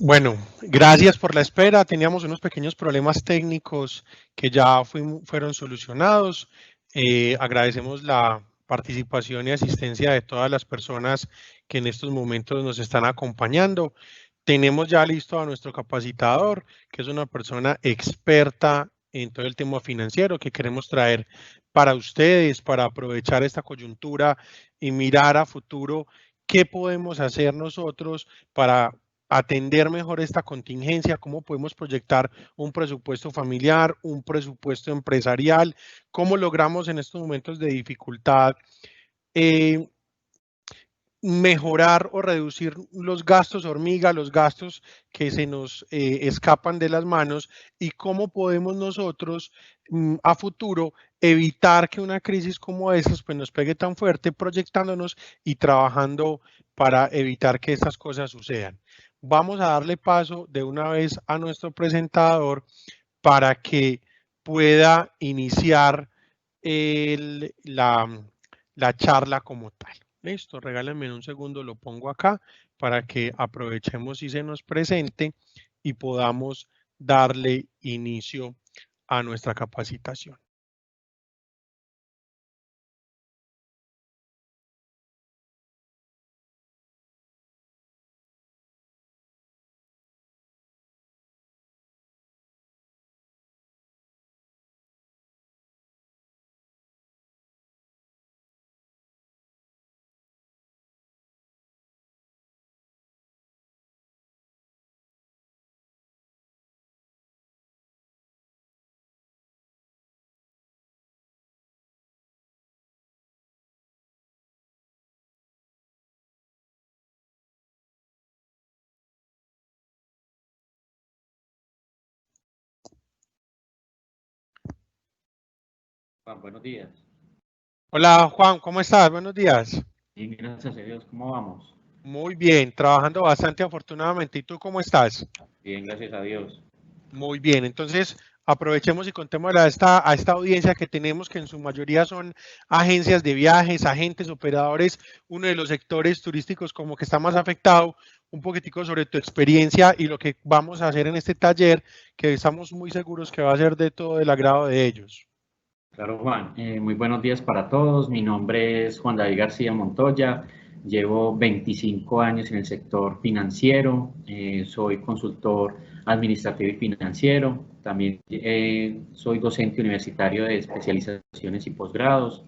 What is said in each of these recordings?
Bueno, gracias por la espera. Teníamos unos pequeños problemas técnicos que ya fueron solucionados. Agradecemos la participación y asistencia de todas las personas que en estos momentos nos están acompañando. Tenemos ya listo a nuestro capacitador, que es una persona experta en todo el tema financiero que queremos traer para ustedes, para aprovechar esta coyuntura y mirar a futuro qué podemos hacer nosotros para atender mejor esta contingencia, cómo podemos proyectar un presupuesto familiar, un presupuesto empresarial, cómo logramos en estos momentos de dificultad eh, mejorar o reducir los gastos hormiga, los gastos que se nos escapan de las manos y cómo podemos nosotros a futuro evitar que una crisis como esa pues, nos pegue tan fuerte, proyectándonos y trabajando para evitar que estas cosas sucedan. Vamos a darle paso de una vez a nuestro presentador para que pueda iniciar la charla como tal. Listo, regálenme un segundo, lo pongo acá para que aprovechemos y se nos presente y podamos darle inicio a nuestra capacitación. Juan, buenos días. Hola Juan, ¿cómo estás? Buenos días. Bien, gracias a Dios. ¿Cómo vamos? Muy bien, trabajando bastante afortunadamente. ¿Y tú cómo estás? Bien, gracias a Dios. Muy bien, entonces aprovechemos y contémosle a esta audiencia que tenemos, que en su mayoría son agencias de viajes, agentes, operadores, uno de los sectores turísticos como que está más afectado, un poquitico sobre tu experiencia y lo que vamos a hacer en este taller, que estamos muy seguros que va a ser de todo el agrado de ellos. Claro, Juan. Muy buenos días para todos. Mi nombre es Juan David García Montoya. Llevo 25 años en el sector financiero. Soy consultor administrativo y financiero. También soy docente universitario de especializaciones y posgrados.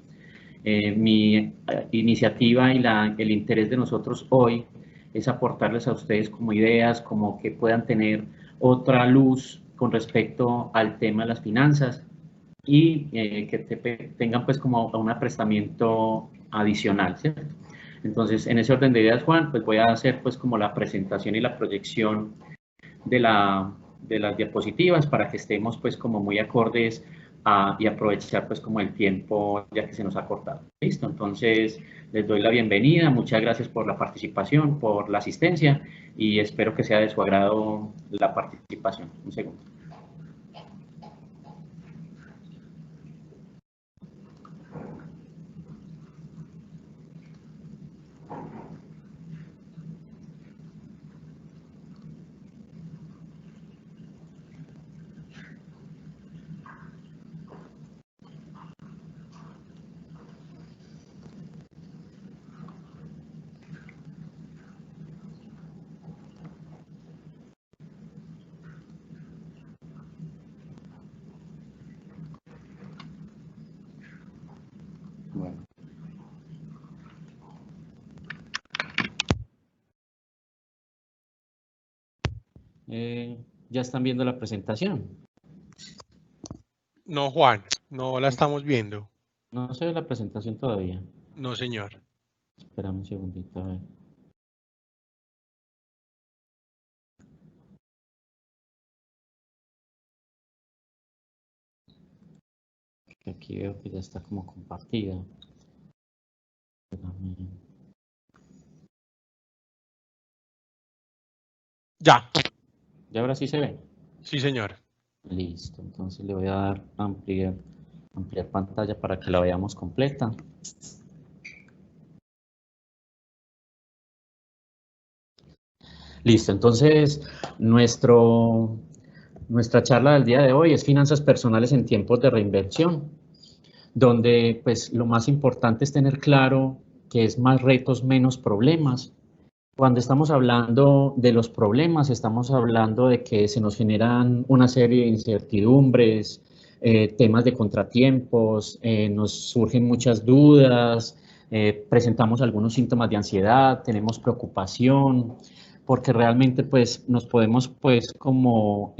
Mi iniciativa y el interés de nosotros hoy es aportarles a ustedes como ideas, como que puedan tener otra luz con respecto al tema de las finanzas y que tengan pues como un aprestamiento adicional, ¿cierto? Entonces, en ese orden de ideas, Juan, pues voy a hacer pues como la presentación y la proyección de, de las diapositivas para que estemos pues como muy acordes y aprovechar pues como el tiempo ya que se nos ha cortado. Listo, entonces les doy la bienvenida, muchas gracias por la participación, por la asistencia y espero que sea de su agrado la participación. Un segundo. Bueno. Ya están viendo la presentación. No, Juan, no la estamos viendo. No se ve la presentación todavía. No, señor. Espérame un segundito, a ver. Aquí veo que ya está como compartida. Espérame. Ya. ¿Ya ahora sí se ve? Sí, señor. Listo, entonces le voy a dar ampliar pantalla para que la veamos completa. Listo, entonces nuestra charla del día de hoy es finanzas personales en tiempos de reinvención, donde pues lo más importante es tener claro que es más retos, menos problemas. Cuando estamos hablando de los problemas, estamos hablando de que se nos generan una serie de incertidumbres, temas de contratiempos, nos surgen muchas dudas, presentamos algunos síntomas de ansiedad, tenemos preocupación, porque realmente pues nos podemos pues como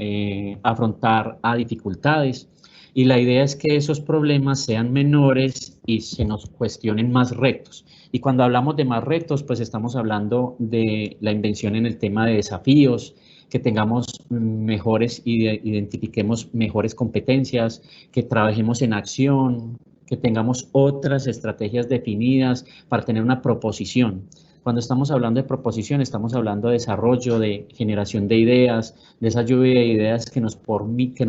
afrontar a dificultades. Y la idea es que esos problemas sean menores y se nos cuestionen más retos. Y cuando hablamos de más retos, pues estamos hablando de la invención en el tema de desafíos, que tengamos mejores, identifiquemos mejores competencias, que trabajemos en acción, que tengamos otras estrategias definidas para tener una proposición. Cuando estamos hablando de proposición, estamos hablando de desarrollo, de generación de ideas, de esa lluvia de ideas que nos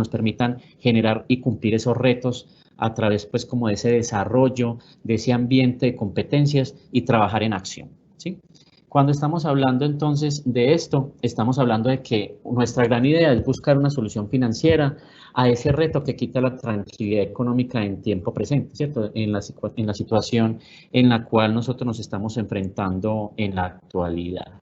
permitan generar y cumplir esos retos a través pues como de ese desarrollo, de ese ambiente de competencias y trabajar en acción, ¿sí? Cuando estamos hablando entonces de esto, estamos hablando de que nuestra gran idea es buscar una solución financiera a ese reto que quita la tranquilidad económica en tiempo presente, ¿cierto? En la situación en la cual nosotros nos estamos enfrentando en la actualidad.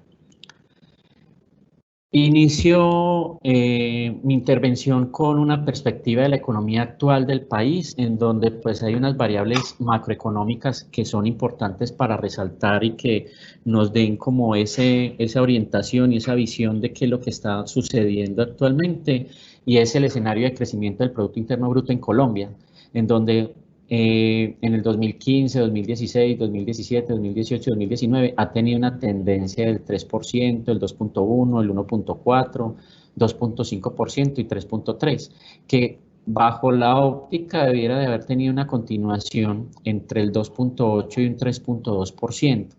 Inicio mi intervención con una perspectiva de la economía actual del país, en donde pues hay unas variables macroeconómicas que son importantes para resaltar y que nos den como esa orientación y esa visión de qué es lo que está sucediendo actualmente, y es el escenario de crecimiento del Producto Interno Bruto en Colombia, en donde en el 2015, 2016, 2017, 2018, 2019 ha tenido una tendencia del 3%, el 2.1, el 1.4, 2.5% y 3.3%, que bajo la óptica debiera de haber tenido una continuación entre el 2.8 y un 3.2%.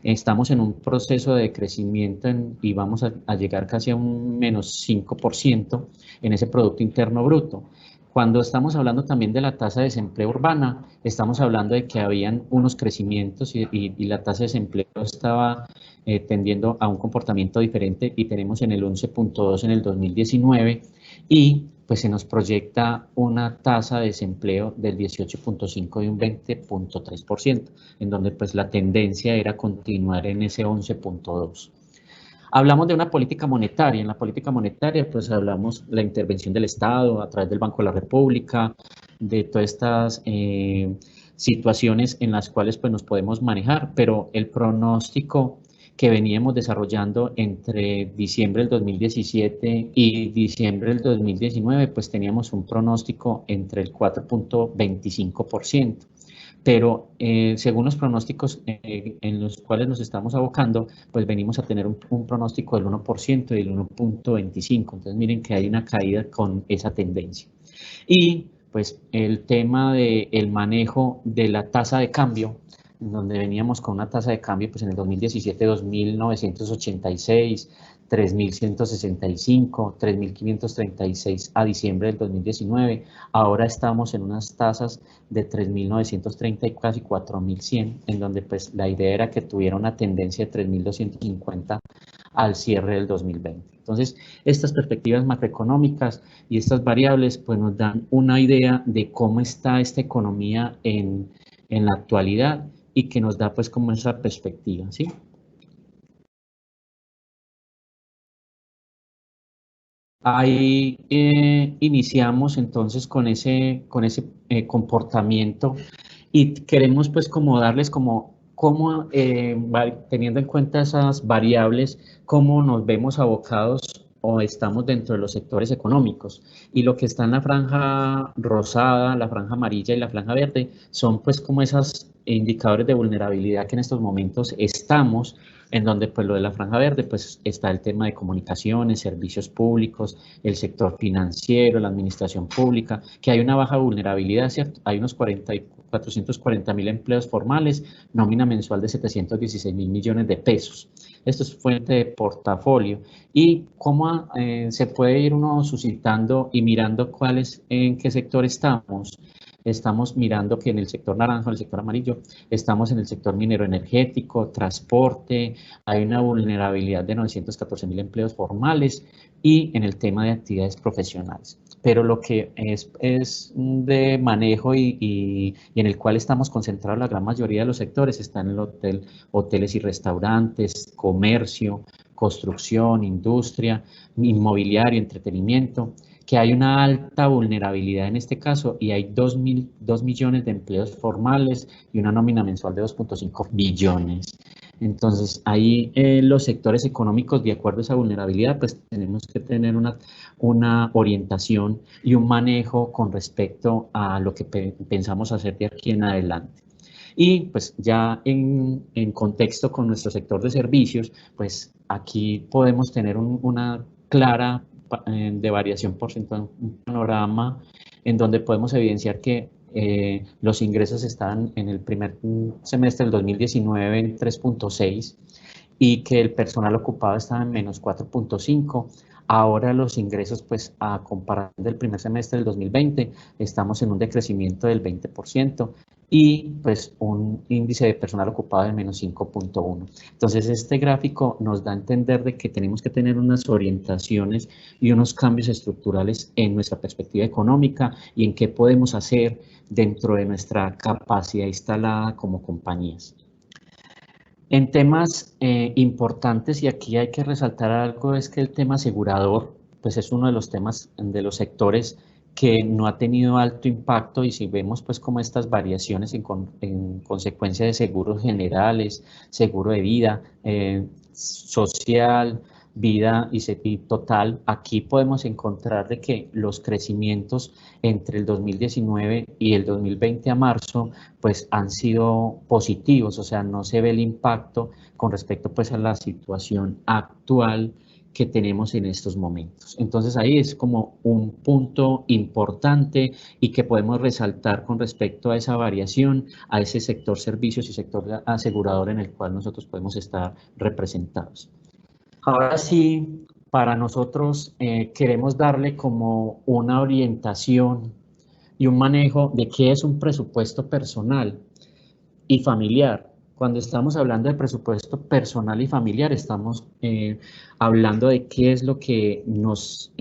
Estamos en un proceso de crecimiento y vamos a llegar casi a un menos 5% en ese Producto Interno Bruto. Cuando estamos hablando también de la tasa de desempleo urbana, estamos hablando de que habían unos crecimientos y la tasa de desempleo estaba tendiendo a un comportamiento diferente, y tenemos en el 11.2 en el 2019, y pues se nos proyecta una tasa de desempleo del 18.5 y un 20.3%, en donde pues la tendencia era continuar en ese 11.2. Hablamos de una política monetaria. En la política monetaria, pues hablamos de la intervención del Estado a través del Banco de la República, de todas estas situaciones en las cuales pues nos podemos manejar, pero el pronóstico que veníamos desarrollando entre diciembre del 2017 y diciembre del 2019, pues teníamos un pronóstico entre el 4.25%. Pero según los pronósticos en los cuales nos estamos abocando, pues venimos a tener un pronóstico del 1% y del 1.25%. Entonces miren que hay una caída con esa tendencia. Y pues el tema del manejo de la tasa de cambio, donde veníamos con una tasa de cambio pues en el 2017 2.986, 3.165, 3.536 a diciembre del 2019. Ahora estamos en unas tasas de 3.930 y casi 4.100, en donde pues la idea era que tuviera una tendencia de 3.250 al cierre del 2020. Entonces, estas perspectivas macroeconómicas y estas variables pues nos dan una idea de cómo está esta economía en la actualidad, y que nos da pues como esa perspectiva, ¿sí? Ahí iniciamos entonces con ese comportamiento, y queremos pues como darles como cómo, teniendo en cuenta esas variables, cómo nos vemos abocados o estamos dentro de los sectores económicos. Y lo que está en la franja rosada, la franja amarilla y la franja verde son pues como esos indicadores de vulnerabilidad que en estos momentos estamos, en donde pues lo de la franja verde pues está el tema de comunicaciones, servicios públicos, el sector financiero, la administración pública, que hay una baja vulnerabilidad, ¿cierto? Hay unos 440.000 empleos formales, nómina mensual de 716.000 millones de pesos. Esto es fuente de portafolio. Y cómo se puede ir uno suscitando y mirando en qué sector estamos. estamos mirando que en el sector naranja, en el sector amarillo, estamos en el sector minero energético, transporte, hay una vulnerabilidad de 914.000 empleos formales y en el tema de actividades profesionales. Pero lo que es de manejo y en el cual estamos concentrados la gran mayoría de los sectores está en el hoteles y restaurantes, comercio, construcción, industria, inmobiliario, entretenimiento, que hay una alta vulnerabilidad en este caso y hay 2 millones de empleos formales y una nómina mensual de 2.5 billones. Entonces, ahí los sectores económicos, de acuerdo a esa vulnerabilidad, pues tenemos que tener una orientación y un manejo con respecto a lo que pensamos hacer de aquí en adelante. Y pues ya en contexto con nuestro sector de servicios, pues aquí podemos tener una clara de variación porcentual, un panorama en donde podemos evidenciar que los ingresos están en el primer semestre del 2019 en 3.6 y que el personal ocupado estaba en menos 4.5. Ahora los ingresos, pues a comparación del primer semestre del 2020, estamos en un decrecimiento del 20% y pues un índice de personal ocupado de menos 5.1. Entonces este gráfico nos da a entender de que tenemos que tener unas orientaciones y unos cambios estructurales en nuestra perspectiva económica y en qué podemos hacer dentro de nuestra capacidad instalada como compañías. En temas importantes, y aquí hay que resaltar algo, es que el tema asegurador, pues es uno de los temas de los sectores que no ha tenido alto impacto y si vemos pues como estas variaciones en consecuencia de seguros generales, seguro de vida, social, vida y total, aquí podemos encontrar de que los crecimientos entre el 2019 y el 2020 a marzo pues han sido positivos, o sea, no se ve el impacto con respecto pues a la situación actual que tenemos en estos momentos. Entonces ahí es como un punto importante y que podemos resaltar con respecto a esa variación, a ese sector servicios y sector asegurador en el cual nosotros podemos estar representados. Ahora sí, para nosotros queremos darle como una orientación y un manejo de qué es un presupuesto personal y familiar. Cuando estamos hablando de presupuesto personal y familiar, estamos hablando de qué es lo que nos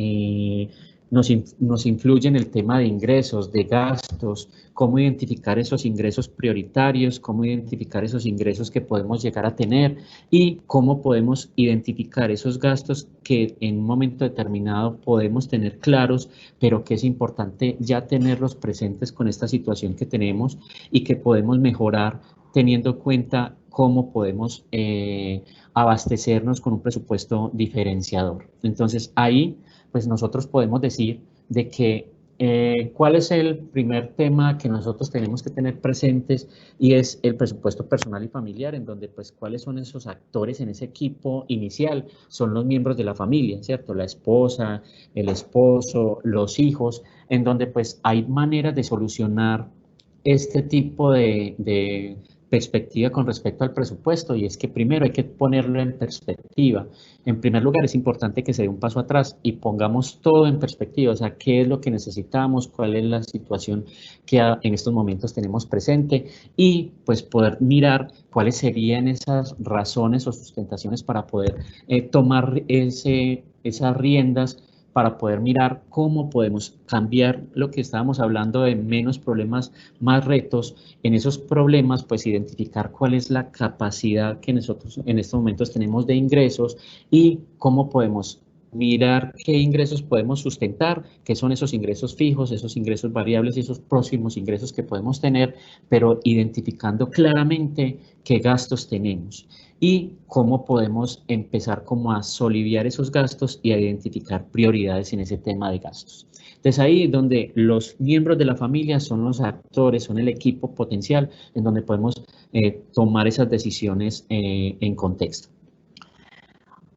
influye en el tema de ingresos, de gastos, cómo identificar esos ingresos prioritarios, cómo identificar esos ingresos que podemos llegar a tener y cómo podemos identificar esos gastos que en un momento determinado podemos tener claros, pero que es importante ya tenerlos presentes con esta situación que tenemos y que podemos mejorar teniendo en cuenta cómo podemos abastecernos con un presupuesto diferenciador. Entonces ahí pues nosotros podemos decir de que cuál es el primer tema que nosotros tenemos que tener presentes y es el presupuesto personal y familiar, en donde pues cuáles son esos actores en ese equipo inicial, son los miembros de la familia, ¿cierto? La esposa, el esposo, los hijos, en donde pues hay maneras de solucionar este tipo de perspectiva con respecto al presupuesto y es que primero hay que ponerlo en perspectiva. En primer lugar es importante que se dé un paso atrás y pongamos todo en perspectiva, o sea, qué es lo que necesitamos, cuál es la situación que en estos momentos tenemos presente y pues poder mirar cuáles serían esas razones o sustentaciones para poder tomar esas riendas para poder mirar cómo podemos cambiar lo que estábamos hablando de menos problemas, más retos. En esos problemas, pues identificar cuál es la capacidad que nosotros en estos momentos tenemos de ingresos y cómo podemos mirar qué ingresos podemos sustentar, qué son esos ingresos fijos, esos ingresos variables y esos próximos ingresos que podemos tener, pero identificando claramente qué gastos tenemos y cómo podemos empezar como a soliviar esos gastos y a identificar prioridades en ese tema de gastos. Entonces ahí donde los miembros de la familia son los actores, son el equipo potencial en donde podemos tomar esas decisiones en contexto.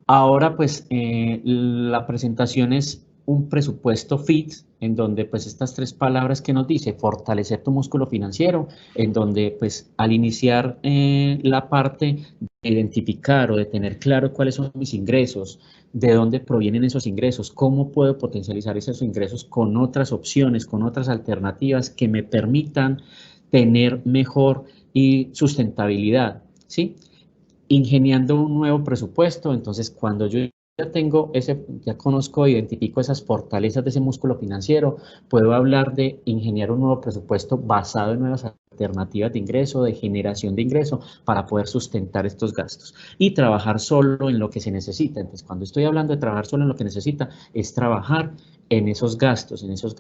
Ahora pues la presentación es un presupuesto FIT, en donde pues estas tres palabras que nos dice, fortalecer tu músculo financiero, en donde pues al iniciar la parte de identificar o de tener claro cuáles son mis ingresos, de dónde provienen esos ingresos, cómo puedo potencializar esos ingresos con otras opciones, con otras alternativas que me permitan tener mejor y sustentabilidad, ¿sí? Ingeniando un nuevo presupuesto. Entonces, cuando yo ya conozco, identifico esas fortalezas de ese músculo financiero, puedo hablar de ingeniar un nuevo presupuesto basado en nuevas alternativas de ingreso, de generación de ingreso, para poder sustentar estos gastos y trabajar solo en lo que se necesita. Entonces, cuando estoy hablando de trabajar solo en lo que necesita, es trabajar en esos gastos, en esos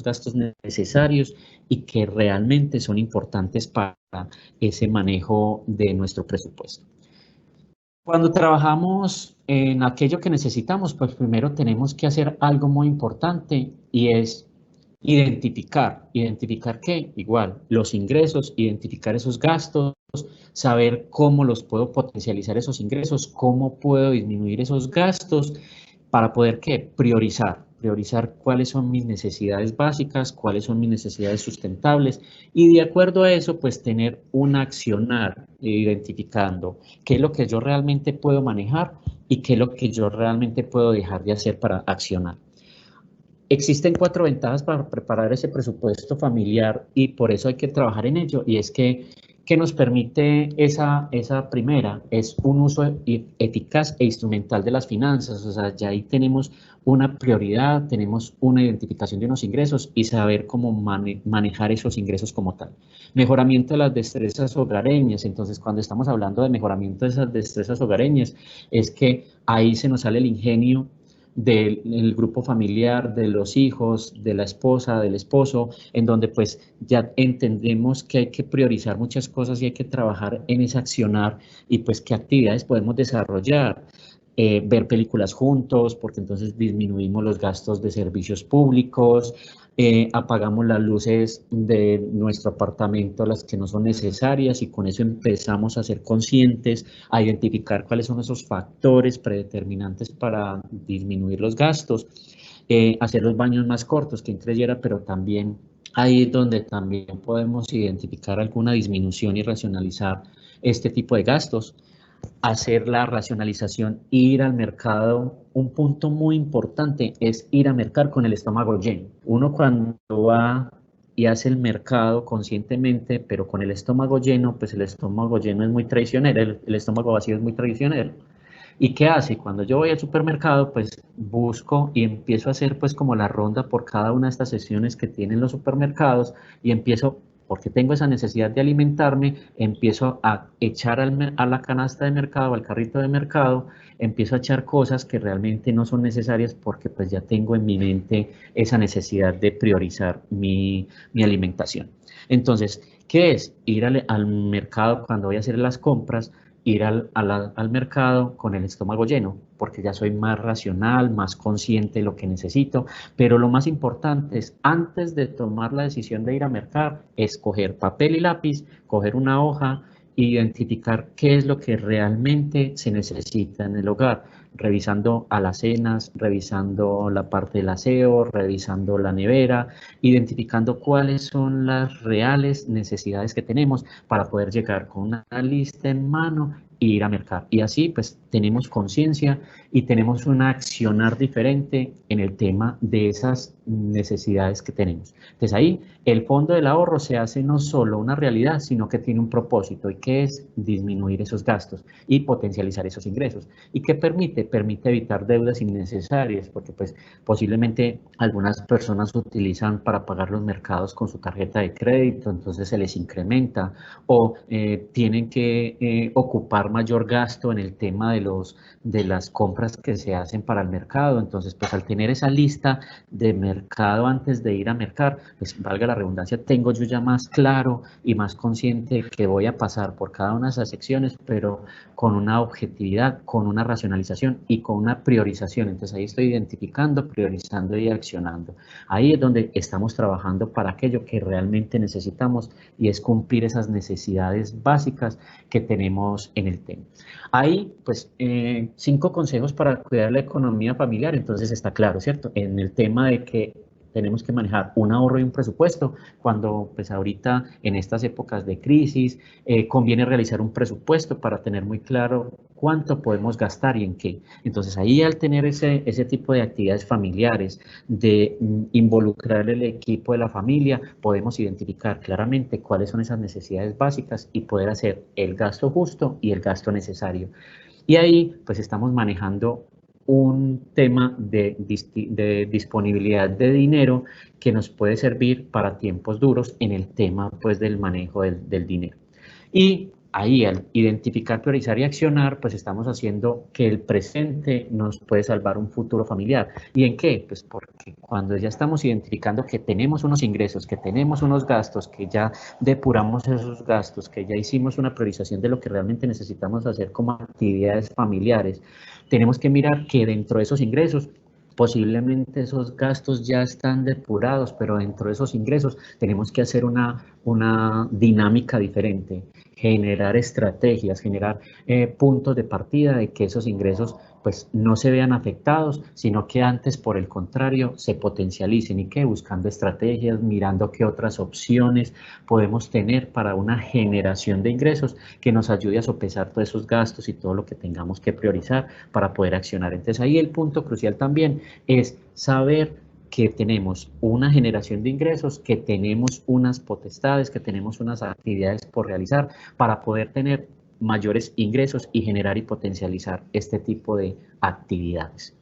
gastos necesarios y que realmente son importantes para ese manejo de nuestro presupuesto. Cuando trabajamos en aquello que necesitamos, pues primero tenemos que hacer algo muy importante y es identificar. ¿Identificar qué? Igual, los ingresos, identificar esos gastos, saber cómo los puedo potencializar esos ingresos, cómo puedo disminuir esos gastos para poder, ¿qué? Priorizar cuáles son mis necesidades básicas, cuáles son mis necesidades sustentables y de acuerdo a eso, pues tener un accionar identificando qué es lo que yo realmente puedo manejar y qué es lo que yo realmente puedo dejar de hacer para accionar. Existen 4 ventajas para preparar ese presupuesto familiar y por eso hay que trabajar en ello, y es que nos permite esa primera, es un uso eficaz e instrumental de las finanzas. O sea, ya ahí tenemos una prioridad, tenemos una identificación de unos ingresos y saber cómo manejar esos ingresos como tal. Mejoramiento de las destrezas hogareñas. Entonces, cuando estamos hablando de mejoramiento de esas destrezas hogareñas, es que ahí se nos sale el ingenio del grupo familiar, de los hijos, de la esposa, del esposo, en donde pues ya entendemos que hay que priorizar muchas cosas y hay que trabajar en ese accionar y pues qué actividades podemos desarrollar. Ver películas juntos, porque entonces disminuimos los gastos de servicios públicos, apagamos las luces de nuestro apartamento, las que no son necesarias, y con eso empezamos a ser conscientes, a identificar cuáles son esos factores predeterminantes para disminuir los gastos, hacer los baños más cortos, quien creyera, pero también ahí es donde también podemos identificar alguna disminución y racionalizar este tipo de gastos. Hacer la racionalización, ir al mercado. Un punto muy importante es ir a mercar con el estómago lleno. Uno cuando va y hace el mercado conscientemente, pero con el estómago lleno, pues el estómago lleno es muy traicionero, el estómago vacío es muy traicionero. ¿Y qué hace? Cuando yo voy al supermercado, pues busco y empiezo a hacer pues como la ronda por cada una de estas sesiones que tienen los supermercados y empiezo, porque tengo esa necesidad de alimentarme, empiezo a echar a la canasta de mercado, al carrito de mercado, empiezo a echar cosas que realmente no son necesarias porque pues ya tengo en mi mente esa necesidad de priorizar mi alimentación. Entonces, ¿qué es? Ir al mercado cuando voy a hacer las compras, ir al mercado con el estómago lleno, porque ya soy más racional, más consciente de lo que necesito, pero lo más importante es, antes de tomar la decisión de ir a mercar, es coger papel y lápiz, coger una hoja, identificar qué es lo que realmente se necesita en el hogar, revisando alacenas, revisando la parte del aseo, revisando la nevera, identificando cuáles son las reales necesidades que tenemos para poder llegar con una lista en mano e ir a mercar. Y así pues tenemos conciencia y tenemos un accionar diferente en el tema de esas necesidades que tenemos. Entonces ahí el fondo del ahorro se hace no solo una realidad, sino que tiene un propósito, y que es disminuir esos gastos y potencializar esos ingresos. ¿Y qué permite? Permite evitar deudas innecesarias, porque pues posiblemente algunas personas utilizan para pagar los mercados con su tarjeta de crédito, entonces se les incrementa, o tienen que ocupar mayor gasto en el tema de las compras que se hacen para el mercado. Entonces pues al tener esa lista de mercado antes de ir a mercar, pues valga la redundancia, tengo yo ya más claro y más consciente que voy a pasar por cada una de esas secciones, pero con una objetividad, con una racionalización y con una priorización. Entonces ahí estoy identificando, priorizando y accionando. Ahí es donde estamos trabajando para aquello que realmente necesitamos, y es cumplir esas necesidades básicas que tenemos en el tema. Hay, pues, 5 consejos para cuidar la economía familiar, entonces está claro, ¿cierto? En el tema de que tenemos que manejar un ahorro y un presupuesto, cuando pues ahorita en estas épocas de crisis conviene realizar un presupuesto para tener muy claro cuánto podemos gastar y en qué. Entonces ahí al tener ese tipo de actividades familiares, de involucrar el equipo de la familia, podemos identificar claramente cuáles son esas necesidades básicas y poder hacer el gasto justo y el gasto necesario. Y ahí pues estamos manejando un tema de disponibilidad de dinero que nos puede servir para tiempos duros en el tema pues del manejo del dinero. Y ahí al identificar, priorizar y accionar, pues estamos haciendo que el presente nos puede salvar un futuro familiar. ¿Y en qué? Pues porque cuando ya estamos identificando que tenemos unos ingresos, que tenemos unos gastos, que ya depuramos esos gastos, que ya hicimos una priorización de lo que realmente necesitamos hacer como actividades familiares, tenemos que mirar que dentro de esos ingresos posiblemente esos gastos ya están depurados, pero dentro de esos ingresos tenemos que hacer una dinámica diferente, generar estrategias, generar puntos de partida de que esos ingresos pues no se vean afectados, sino que antes, por el contrario, se potencialicen y que buscando estrategias, mirando qué otras opciones podemos tener para una generación de ingresos que nos ayude a sopesar todos esos gastos y todo lo que tengamos que priorizar para poder accionar. Entonces ahí el punto crucial también es saber que tenemos una generación de ingresos, que tenemos unas potestades, que tenemos unas actividades por realizar para poder tener mayores ingresos y generar y potencializar este tipo de actividades.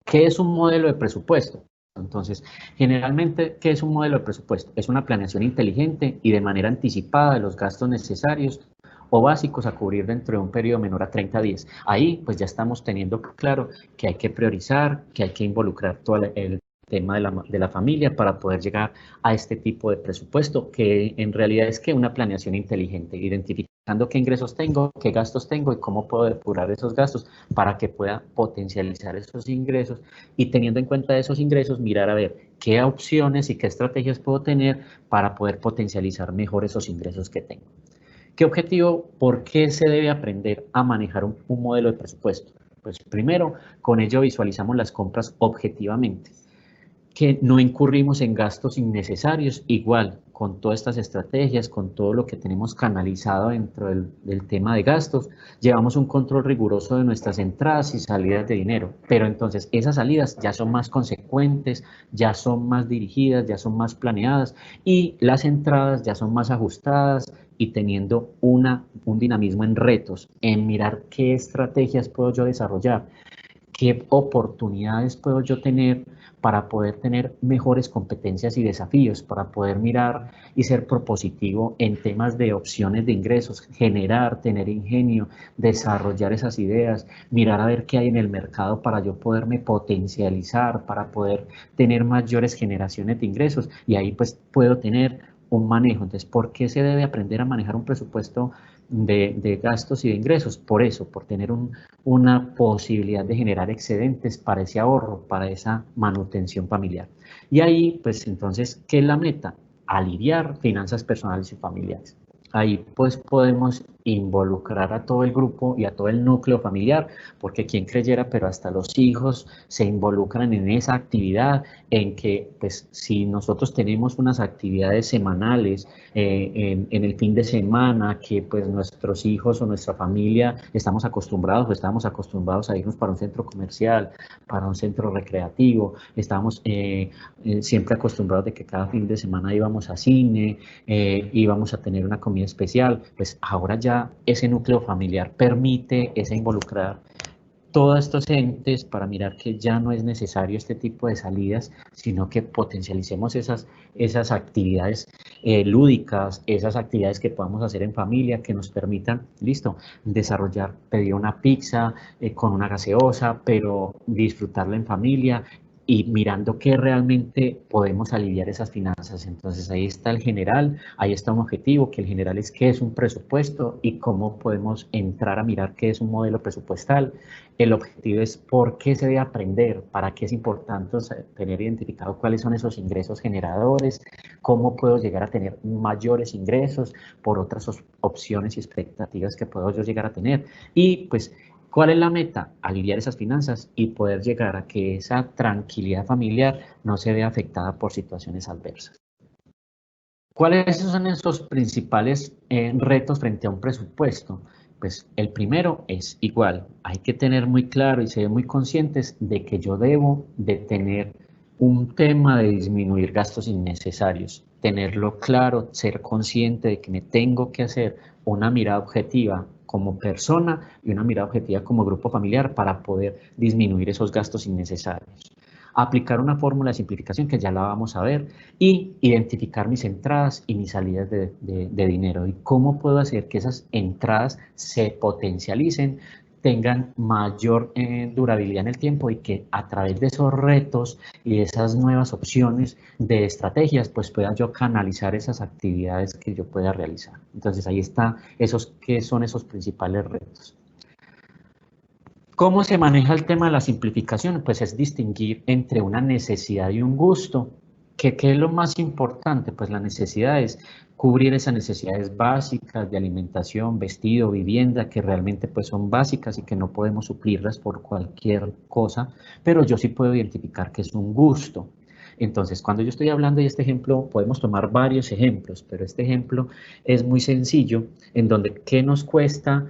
¿Qué es un modelo de presupuesto? Entonces, generalmente, ¿qué es un modelo de presupuesto? Es una planeación inteligente y de manera anticipada de los gastos necesarios o básicos a cubrir dentro de un periodo menor a 30 días. Ahí, pues ya estamos teniendo claro que hay que priorizar, que hay que involucrar todo el tema de la familia para poder llegar a este tipo de presupuesto, que en realidad es que una planeación inteligente, identificando qué ingresos tengo, qué gastos tengo y cómo puedo depurar esos gastos para que pueda potencializar esos ingresos y teniendo en cuenta esos ingresos, mirar a ver qué opciones y qué estrategias puedo tener para poder potencializar mejor esos ingresos que tengo. ¿Qué objetivo? ¿Por qué se debe aprender a manejar un modelo de presupuesto? Pues primero, con ello visualizamos las compras objetivamente, que no incurrimos en gastos innecesarios, igual con todas estas estrategias, con todo lo que tenemos canalizado dentro del tema de gastos, llevamos un control riguroso de nuestras entradas y salidas de dinero, pero entonces esas salidas ya son más consecuentes, ya son más dirigidas, ya son más planeadas y las entradas ya son más ajustadas y teniendo un dinamismo en retos, en mirar qué estrategias puedo yo desarrollar, qué oportunidades puedo yo tener para poder tener mejores competencias y desafíos, para poder mirar y ser propositivo en temas de opciones de ingresos, generar, tener ingenio, desarrollar esas ideas, mirar a ver qué hay en el mercado para yo poderme potencializar, para poder tener mayores generaciones de ingresos y ahí pues puedo tener un manejo. Entonces, ¿por qué se debe aprender a manejar un presupuesto de gastos y de ingresos? Por eso, por tener una posibilidad de generar excedentes para ese ahorro, para esa manutención familiar. Y ahí, pues entonces, ¿qué es la meta? Aliviar finanzas personales y familiares. Ahí pues podemos involucrar a todo el grupo y a todo el núcleo familiar, porque quien creyera, pero hasta los hijos se involucran en esa actividad, en que pues si nosotros tenemos unas actividades semanales en el fin de semana, que pues nuestros hijos o nuestra familia estamos acostumbrados o estamos acostumbrados a irnos para un centro comercial, para un centro recreativo, estamos siempre acostumbrados de que cada fin de semana íbamos a cine, íbamos a tener una comida especial, pues ahora ya ese núcleo familiar permite ese involucrar todos estos entes para mirar que ya no es necesario este tipo de salidas, sino que potencialicemos esas actividades lúdicas, esas actividades que podamos hacer en familia que nos permitan, listo, desarrollar, pedir una pizza con una gaseosa, pero disfrutarla en familia y mirando qué realmente podemos aliviar esas finanzas. Entonces ahí está el general, ahí está un objetivo, que el general es qué es un presupuesto y cómo podemos entrar a mirar qué es un modelo presupuestal. El objetivo es por qué se debe aprender, para qué es importante tener identificado cuáles son esos ingresos generadores, cómo puedo llegar a tener mayores ingresos por otras opciones y expectativas que puedo yo llegar a tener. Y pues, ¿cuál es la meta? Aliviar esas finanzas y poder llegar a que esa tranquilidad familiar no se vea afectada por situaciones adversas. ¿Cuáles son esos principales retos frente a un presupuesto? Pues el primero es igual, hay que tener muy claro y ser muy conscientes de que yo debo de tener un tema de disminuir gastos innecesarios, tenerlo claro, ser consciente de que me tengo que hacer una mirada objetiva como persona y una mirada objetiva como grupo familiar para poder disminuir esos gastos innecesarios. Aplicar una fórmula de simplificación que ya la vamos a ver y identificar mis entradas y mis salidas de dinero y cómo puedo hacer que esas entradas se potencialicen, tengan mayor durabilidad en el tiempo y que a través de esos retos y de esas nuevas opciones de estrategias, pues pueda yo canalizar esas actividades que yo pueda realizar. Entonces ahí está qué son esos principales retos. ¿Cómo se maneja el tema de la simplificación? Pues es distinguir entre una necesidad y un gusto. ¿Qué es lo más importante? Pues la necesidad es cubrir esas necesidades básicas de alimentación, vestido, vivienda, que realmente pues son básicas y que no podemos suplirlas por cualquier cosa, pero yo sí puedo identificar que es un gusto. Entonces, cuando yo estoy hablando de este ejemplo, podemos tomar varios ejemplos, pero este ejemplo es muy sencillo, en donde ¿qué nos cuesta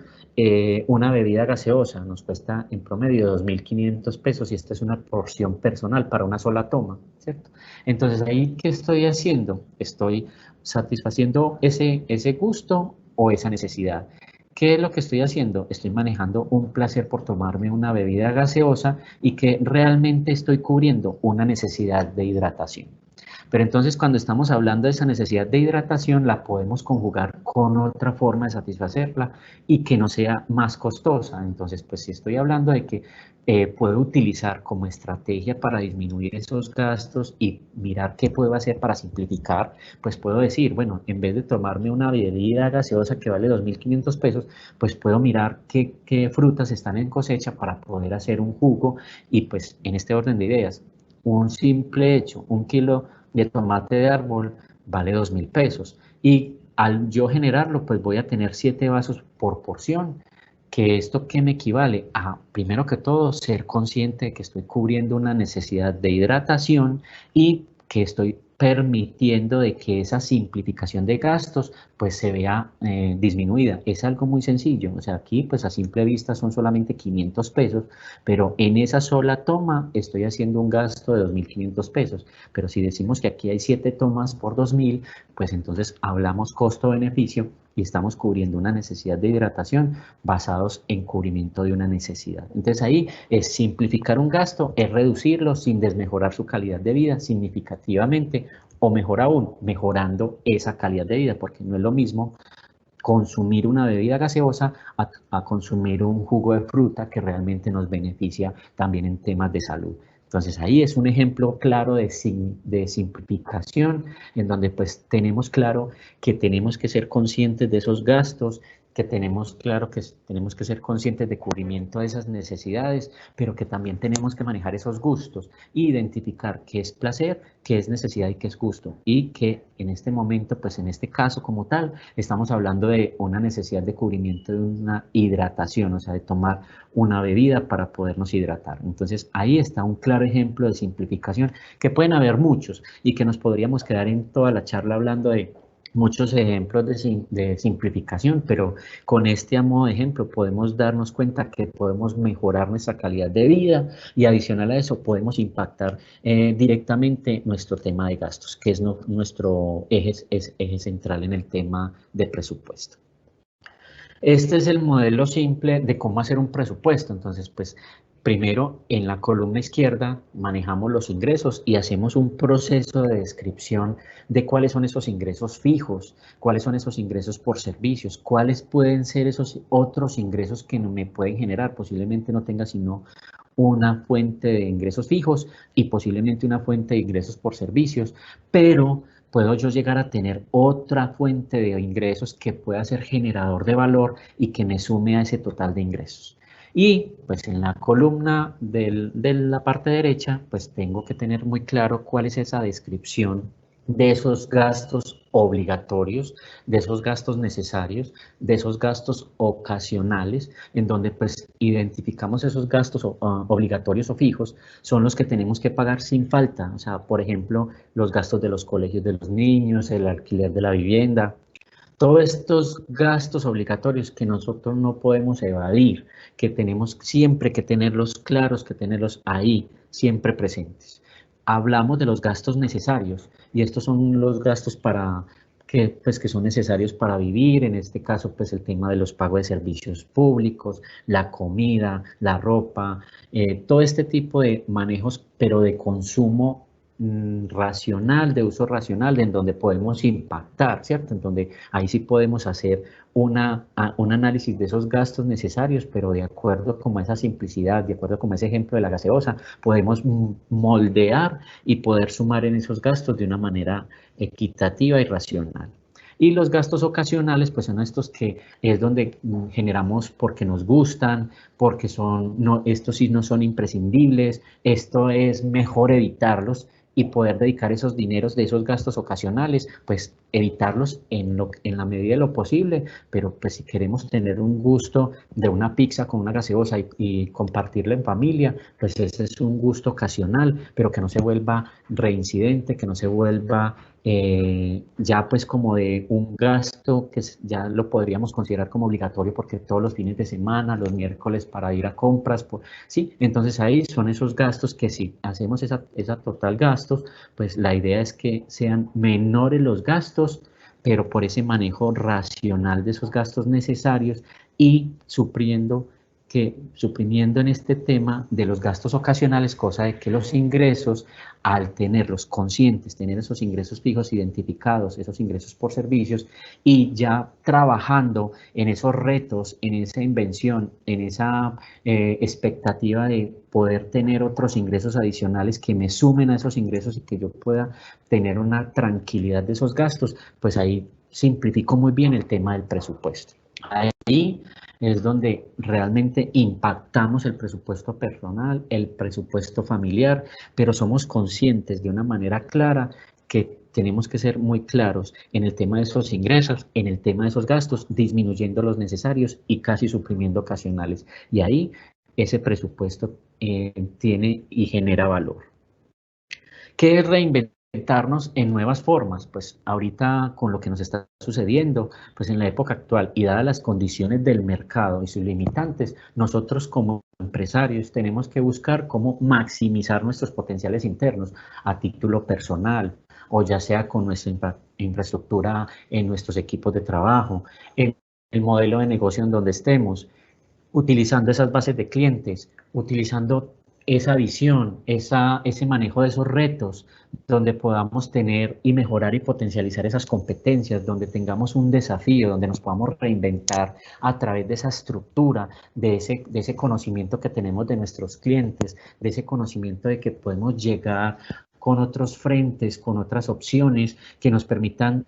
una bebida gaseosa? Nos cuesta en promedio 2.500 pesos y esta es una porción personal para una sola toma, ¿cierto? Entonces, ahí, ¿qué estoy haciendo? Estoy satisfaciendo ese gusto o esa necesidad. ¿Qué es lo que estoy haciendo? Estoy manejando un placer por tomarme una bebida gaseosa y que realmente estoy cubriendo una necesidad de hidratación. Pero entonces cuando estamos hablando de esa necesidad de hidratación, la podemos conjugar con otra forma de satisfacerla y que no sea más costosa. Entonces, pues si estoy hablando de que puedo utilizar como estrategia para disminuir esos gastos y mirar qué puedo hacer para simplificar, pues puedo decir, bueno, en vez de tomarme una bebida gaseosa que vale 2.500 pesos, pues puedo mirar qué frutas están en cosecha para poder hacer un jugo y pues en este orden de ideas, un simple hecho, 1 kilo de tomate de árbol vale 2.000 pesos y al yo generarlo pues voy a tener 7 vasos por porción, que esto que me equivale a, primero que todo, ser consciente de que estoy cubriendo una necesidad de hidratación y que estoy permitiendo de que esa simplificación de gastos pues se vea disminuida. Es algo muy sencillo, o sea, aquí pues a simple vista son solamente 500 pesos, pero en esa sola toma estoy haciendo un gasto de 2.500 pesos, pero si decimos que aquí hay 7 tomas por 2.000, pues entonces hablamos costo-beneficio y estamos cubriendo una necesidad de hidratación basados en cubrimiento de una necesidad. Entonces ahí es simplificar un gasto, es reducirlo sin desmejorar su calidad de vida significativamente o mejor aún, mejorando esa calidad de vida, porque no es lo mismo consumir una bebida gaseosa a consumir un jugo de fruta que realmente nos beneficia también en temas de salud. Entonces ahí es un ejemplo claro de simplificación en donde pues tenemos claro que tenemos que ser conscientes de esos gastos, que tenemos claro que tenemos que ser conscientes de cubrimiento de esas necesidades, pero que también tenemos que manejar esos gustos e identificar qué es placer, qué es necesidad y qué es gusto. Y que en este momento, pues en este caso como tal, estamos hablando de una necesidad de cubrimiento de una hidratación, o sea, de tomar una bebida para podernos hidratar. Entonces ahí está un claro ejemplo de simplificación, que pueden haber muchos y que nos podríamos quedar en toda la charla hablando de muchos ejemplos de simplificación, pero con este a modo de ejemplo podemos darnos cuenta que podemos mejorar nuestra calidad de vida y adicional a eso podemos impactar directamente nuestro tema de gastos, que es nuestro eje central en el tema de presupuesto. Este es el modelo simple de cómo hacer un presupuesto. Entonces, pues primero en la columna izquierda manejamos los ingresos y hacemos un proceso de descripción de cuáles son esos ingresos fijos, cuáles son esos ingresos por servicios, cuáles pueden ser esos otros ingresos que me pueden generar. Posiblemente no tenga sino una fuente de ingresos fijos y posiblemente una fuente de ingresos por servicios, pero puedo yo llegar a tener otra fuente de ingresos que pueda ser generador de valor y que me sume a ese total de ingresos. Y pues en la columna de la parte derecha, pues tengo que tener muy claro cuál es esa descripción de esos gastos obligatorios, de esos gastos necesarios, de esos gastos ocasionales, en donde pues identificamos esos gastos obligatorios o fijos, son los que tenemos que pagar sin falta. O sea, por ejemplo, los gastos de los colegios de los niños, el alquiler de la vivienda, todos estos gastos obligatorios que nosotros no podemos evadir, que tenemos siempre que tenerlos claros, que tenerlos ahí, siempre presentes. Hablamos de los gastos necesarios y estos son los gastos que son necesarios para vivir, en este caso pues el tema de los pagos de servicios públicos, la comida, la ropa, todo este tipo de manejos, pero de consumo racional, de uso racional, en donde podemos impactar, ¿cierto? En donde ahí sí podemos hacer un análisis de esos gastos necesarios, pero de acuerdo como a esa simplicidad, de acuerdo como ese ejemplo de la gaseosa, podemos moldear y poder sumar en esos gastos de una manera equitativa y racional. Y los gastos ocasionales, pues son estos que es donde generamos porque nos gustan, porque estos sí no son imprescindibles, esto es mejor evitarlos y poder dedicar esos dineros de esos gastos ocasionales, pues evitarlos en la medida de lo posible, pero pues si queremos tener un gusto de una pizza con una gaseosa y compartirla en familia, pues ese es un gusto ocasional, pero que no se vuelva reincidente, que no se vuelva ya pues como de un gasto que ya lo podríamos considerar como obligatorio porque todos los fines de semana, los miércoles para ir a compras, sí, entonces ahí son esos gastos que si hacemos esa total gastos, pues la idea es que sean menores los gastos, pero por ese manejo racional de esos gastos necesarios y suprimiendo en este tema de los gastos ocasionales, cosa de que los ingresos, al tenerlos conscientes, tener esos ingresos fijos identificados, esos ingresos por servicios, y ya trabajando en esos retos, en esa invención, en esa expectativa de poder tener otros ingresos adicionales que me sumen a esos ingresos y que yo pueda tener una tranquilidad de esos gastos, pues ahí simplifico muy bien el tema del presupuesto. Ahí es donde realmente impactamos el presupuesto personal, el presupuesto familiar, pero somos conscientes de una manera clara que tenemos que ser muy claros en el tema de esos ingresos, en el tema de esos gastos, disminuyendo los necesarios y casi suprimiendo ocasionales. Y ahí ese presupuesto tiene y genera valor. ¿Qué es reinventarnos en nuevas formas? Pues ahorita con lo que nos está sucediendo, pues en la época actual y dadas las condiciones del mercado y sus limitantes, nosotros como empresarios tenemos que buscar cómo maximizar nuestros potenciales internos a título personal o ya sea con nuestra infraestructura en nuestros equipos de trabajo, en el modelo de negocio en donde estemos, utilizando esas bases de clientes, utilizando esa visión, ese manejo de esos retos, donde podamos tener y mejorar y potencializar esas competencias, donde tengamos un desafío, donde nos podamos reinventar a través de esa estructura, de ese conocimiento que tenemos de nuestros clientes, de ese conocimiento de que podemos llegar con otros frentes, con otras opciones que nos permitan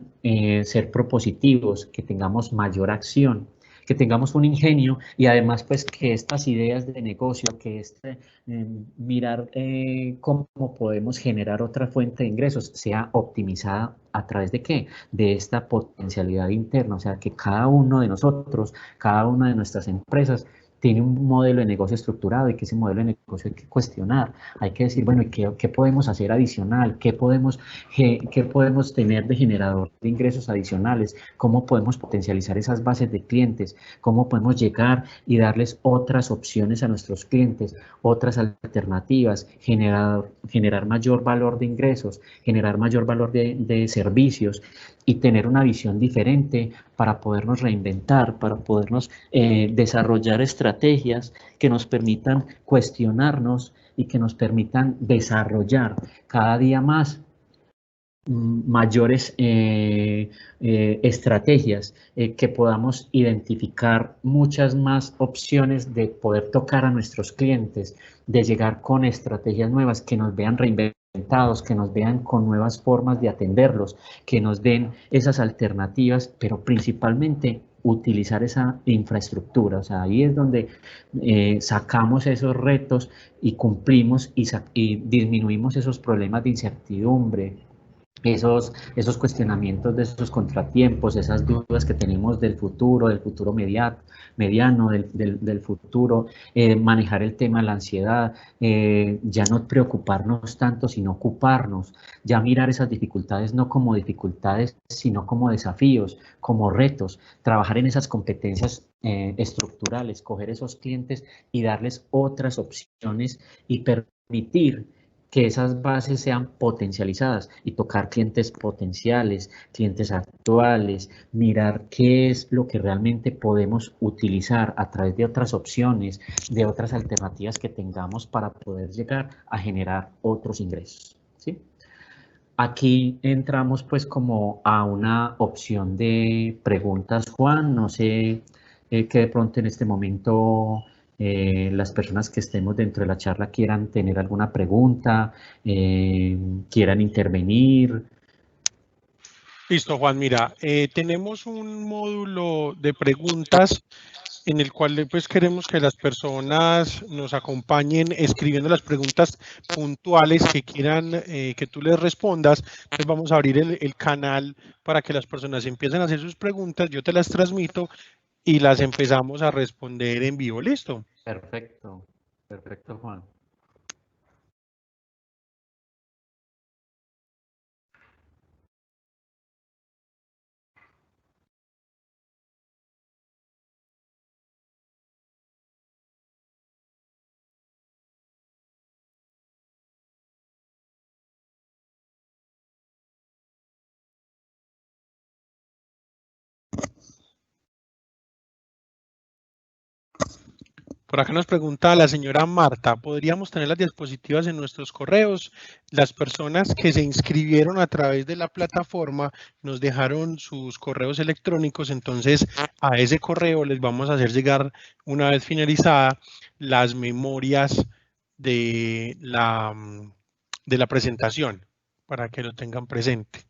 ser propositivos, que tengamos mayor acción, que tengamos un ingenio y además pues que estas ideas de negocio, que mirar cómo podemos generar otra fuente de ingresos sea optimizada a través de qué, de esta potencialidad interna, o sea que cada uno de nosotros, cada una de nuestras empresas tiene un modelo de negocio estructurado y que ese modelo de negocio hay que cuestionar, hay que decir, bueno, ¿qué podemos hacer adicional? ¿Qué podemos tener de generador de ingresos adicionales? ¿Cómo podemos potencializar esas bases de clientes? ¿Cómo podemos llegar y darles otras opciones a nuestros clientes, otras alternativas, generar mayor valor de ingresos, generar mayor valor de servicios y tener una visión diferente para podernos reinventar, para podernos desarrollar estrategias que nos permitan cuestionarnos y que nos permitan desarrollar cada día más mayores estrategias, que podamos identificar muchas más opciones de poder tocar a nuestros clientes, de llegar con estrategias nuevas que nos vean reinventados, que nos vean con nuevas formas de atenderlos, que nos den esas alternativas, pero principalmente utilizar esa infraestructura. O sea, ahí es donde sacamos esos retos y cumplimos y disminuimos esos problemas de incertidumbre, esos cuestionamientos de esos contratiempos, esas dudas que tenemos del futuro mediano, del futuro, manejar el tema de la ansiedad, ya no preocuparnos tanto, sino ocuparnos, ya mirar esas dificultades no como dificultades, sino como desafíos, como retos, trabajar en esas competencias estructurales, coger esos clientes y darles otras opciones y permitir que esas bases sean potencializadas y tocar clientes potenciales, clientes actuales, mirar qué es lo que realmente podemos utilizar a través de otras opciones, de otras alternativas que tengamos para poder llegar a generar otros ingresos, ¿sí? Aquí entramos pues como a una opción de preguntas, Juan. No sé que de pronto en este momento las personas que estemos dentro de la charla quieran tener alguna pregunta, quieran intervenir. Listo, Juan. Mira, tenemos un módulo de preguntas en el cual pues queremos que las personas nos acompañen escribiendo las preguntas puntuales que quieran que tú les respondas. Entonces vamos a abrir el canal para que las personas empiecen a hacer sus preguntas, yo te las transmito y las empezamos a responder en vivo. ¿Listo? Perfecto, perfecto, Juan. Por acá nos pregunta la señora Marta, ¿podríamos tener las diapositivas en nuestros correos? Las personas que se inscribieron a través de la plataforma nos dejaron sus correos electrónicos, entonces a ese correo les vamos a hacer llegar, una vez finalizada, las memorias de la presentación para que lo tengan presente.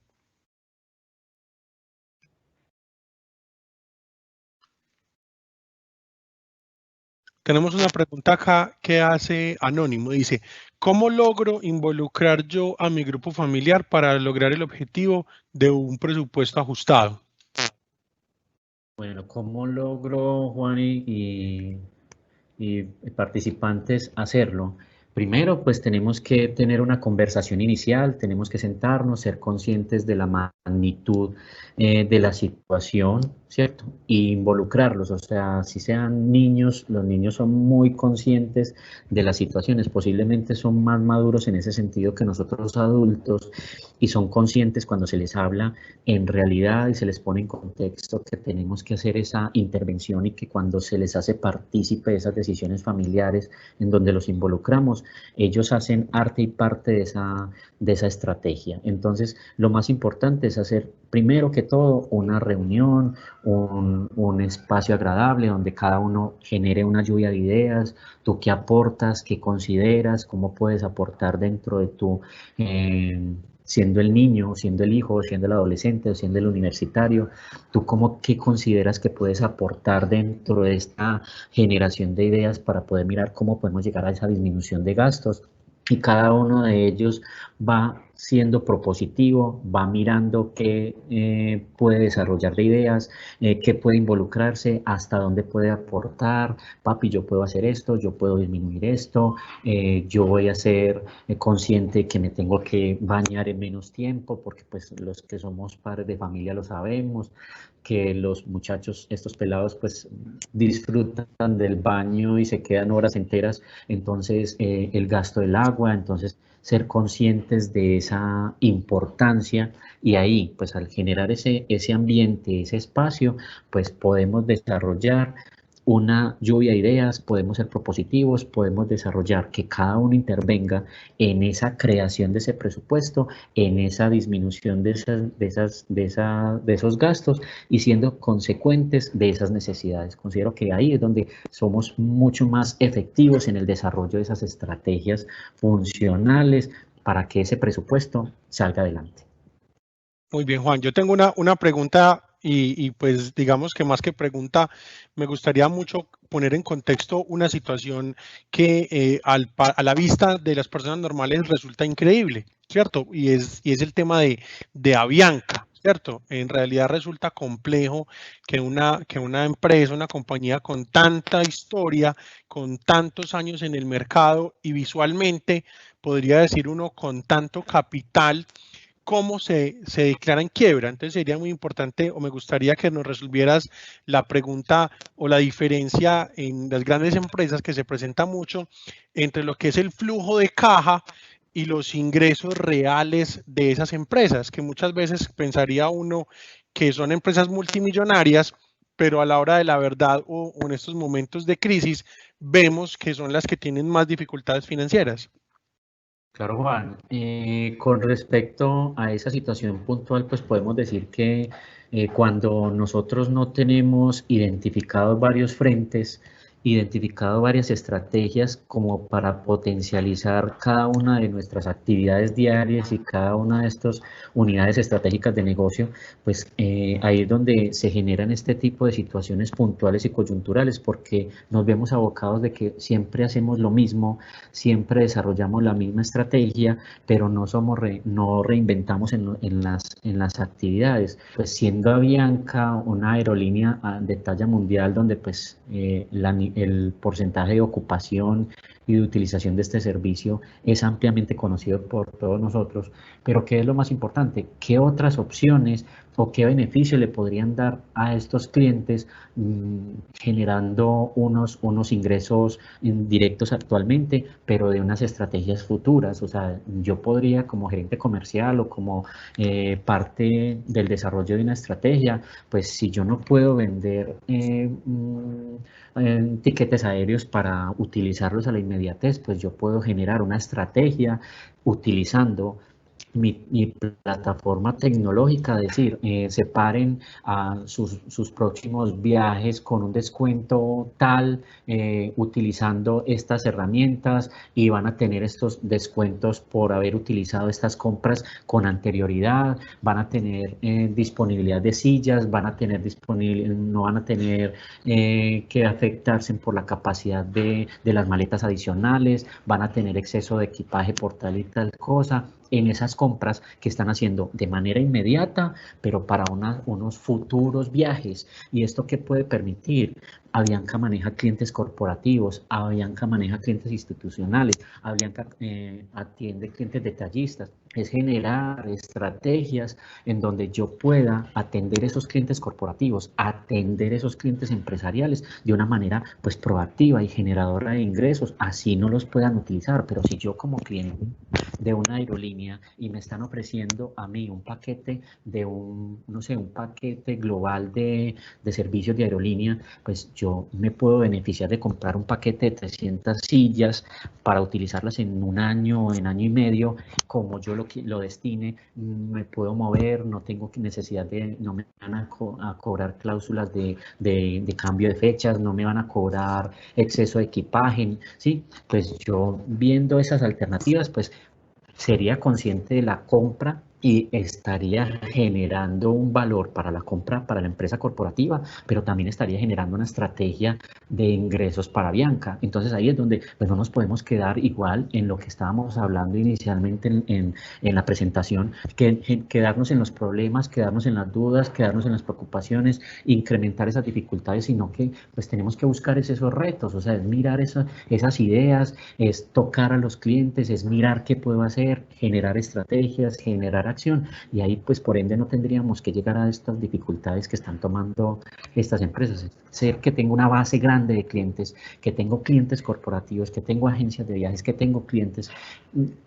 Tenemos una pregunta acá que hace Anónimo. Dice, ¿cómo logro involucrar yo a mi grupo familiar para lograr el objetivo de un presupuesto ajustado? Bueno, ¿cómo logro, Juan y participantes hacerlo? Primero, pues tenemos que tener una conversación inicial, tenemos que sentarnos, ser conscientes de la magnitud de la situación, ¿cierto? Y involucrarlos, o sea, si sean niños, los niños son muy conscientes de las situaciones, posiblemente son más maduros en ese sentido que nosotros adultos y son conscientes cuando se les habla en realidad y se les pone en contexto que tenemos que hacer esa intervención y que cuando se les hace partícipe de esas decisiones familiares en donde los involucramos, ellos hacen arte y parte de esa estrategia. Entonces, lo más importante es hacer, primero que todo, una reunión, un espacio agradable donde cada uno genere una lluvia de ideas, tú qué aportas, qué consideras, cómo puedes aportar dentro de tu... siendo el niño, siendo el hijo, siendo el adolescente, siendo el universitario, ¿tú qué consideras que puedes aportar dentro de esta generación de ideas para poder mirar cómo podemos llegar a esa disminución de gastos? Y cada uno de ellos va siendo propositivo, va mirando qué puede desarrollar de ideas, qué puede involucrarse, hasta dónde puede aportar. Papi, yo puedo hacer esto, yo puedo disminuir esto, yo voy a ser consciente que me tengo que bañar en menos tiempo, porque pues los que somos padres de familia lo sabemos, que los muchachos, estos pelados, pues disfrutan del baño y se quedan horas enteras, entonces el gasto del agua, entonces ser conscientes de esa importancia y ahí, pues al generar ese ambiente, ese espacio, pues podemos desarrollar una lluvia de ideas, podemos ser propositivos, podemos desarrollar que cada uno intervenga en esa creación de ese presupuesto, en esa disminución de esos gastos y siendo consecuentes de esas necesidades. Considero que ahí es donde somos mucho más efectivos en el desarrollo de esas estrategias funcionales para que ese presupuesto salga adelante. Muy bien, Juan. Yo tengo una pregunta y pues digamos que más que pregunta, me gustaría mucho poner en contexto una situación que a la vista de las personas normales resulta increíble, ¿cierto? Y es el tema de Avianca, ¿cierto? En realidad resulta complejo que una empresa, una compañía con tanta historia, con tantos años en el mercado y visualmente, podría decir uno, con tanto capital, cómo se declara en quiebra. Entonces sería muy importante o me gustaría que nos resolvieras la pregunta o la diferencia en las grandes empresas que se presenta mucho entre lo que es el flujo de caja y los ingresos reales de esas empresas, que muchas veces pensaría uno que son empresas multimillonarias, pero a la hora de la verdad o en estos momentos de crisis vemos que son las que tienen más dificultades financieras. Claro, Juan. Con respecto a esa situación puntual, pues podemos decir que cuando nosotros no tenemos identificados varios frentes, identificado varias estrategias como para potencializar cada una de nuestras actividades diarias y cada una de estas unidades estratégicas de negocio, pues ahí es donde se generan este tipo de situaciones puntuales y coyunturales, porque nos vemos abocados de que siempre hacemos lo mismo, siempre desarrollamos la misma estrategia, pero no reinventamos en las actividades. Pues siendo Avianca una aerolínea de talla mundial donde pues el porcentaje de ocupación y de utilización de este servicio es ampliamente conocido por todos nosotros, pero ¿qué es lo más importante? ¿Qué otras opciones o qué beneficio le podrían dar a estos clientes generando unos ingresos directos actualmente, pero de unas estrategias futuras? O sea, yo podría como gerente comercial o como parte del desarrollo de una estrategia, pues si yo no puedo vender tiquetes aéreos para utilizarlos a la inmediatez, pues yo puedo generar una estrategia utilizando mi plataforma tecnológica, es decir, separen a sus próximos viajes con un descuento tal, utilizando estas herramientas, y van a tener estos descuentos por haber utilizado estas compras con anterioridad, van a tener disponibilidad de sillas, no van a tener que afectarse por la capacidad de las maletas adicionales, van a tener exceso de equipaje por tal y tal cosa en esas compras que están haciendo de manera inmediata, pero para unos futuros viajes. ¿Y esto qué puede permitir? Avianca maneja clientes corporativos, Avianca maneja clientes institucionales, Avianca atiende clientes detallistas. Es generar estrategias en donde yo pueda atender esos clientes corporativos, atender esos clientes empresariales de una manera pues proactiva y generadora de ingresos, así no los puedan utilizar. Pero si yo como cliente de una aerolínea y me están ofreciendo a mí un paquete de un paquete global de servicios de aerolínea, pues yo me puedo beneficiar de comprar un paquete de 300 sillas para utilizarlas en un año o en año y medio, como yo lo destine, me puedo mover, no tengo necesidad no me van a cobrar cláusulas de cambio de fechas, no me van a cobrar exceso de equipaje, ¿sí? Pues yo viendo esas alternativas, pues sería consciente de la compra y estaría generando un valor para la compra, para la empresa corporativa, pero también estaría generando una estrategia de ingresos para Avianca. Entonces ahí es donde pues, no nos podemos quedar igual en lo que estábamos hablando inicialmente en la presentación, que quedarnos en los problemas, quedarnos en las dudas, quedarnos en las preocupaciones, incrementar esas dificultades, sino que pues tenemos que buscar esos retos, o sea, es mirar esas ideas, es tocar a los clientes, es mirar qué puedo hacer, generar estrategias, generar acción, y ahí pues por ende no tendríamos que llegar a estas dificultades que están tomando estas empresas. Ser que tengo una base grande de clientes, que tengo clientes corporativos, que tengo agencias de viajes, que tengo clientes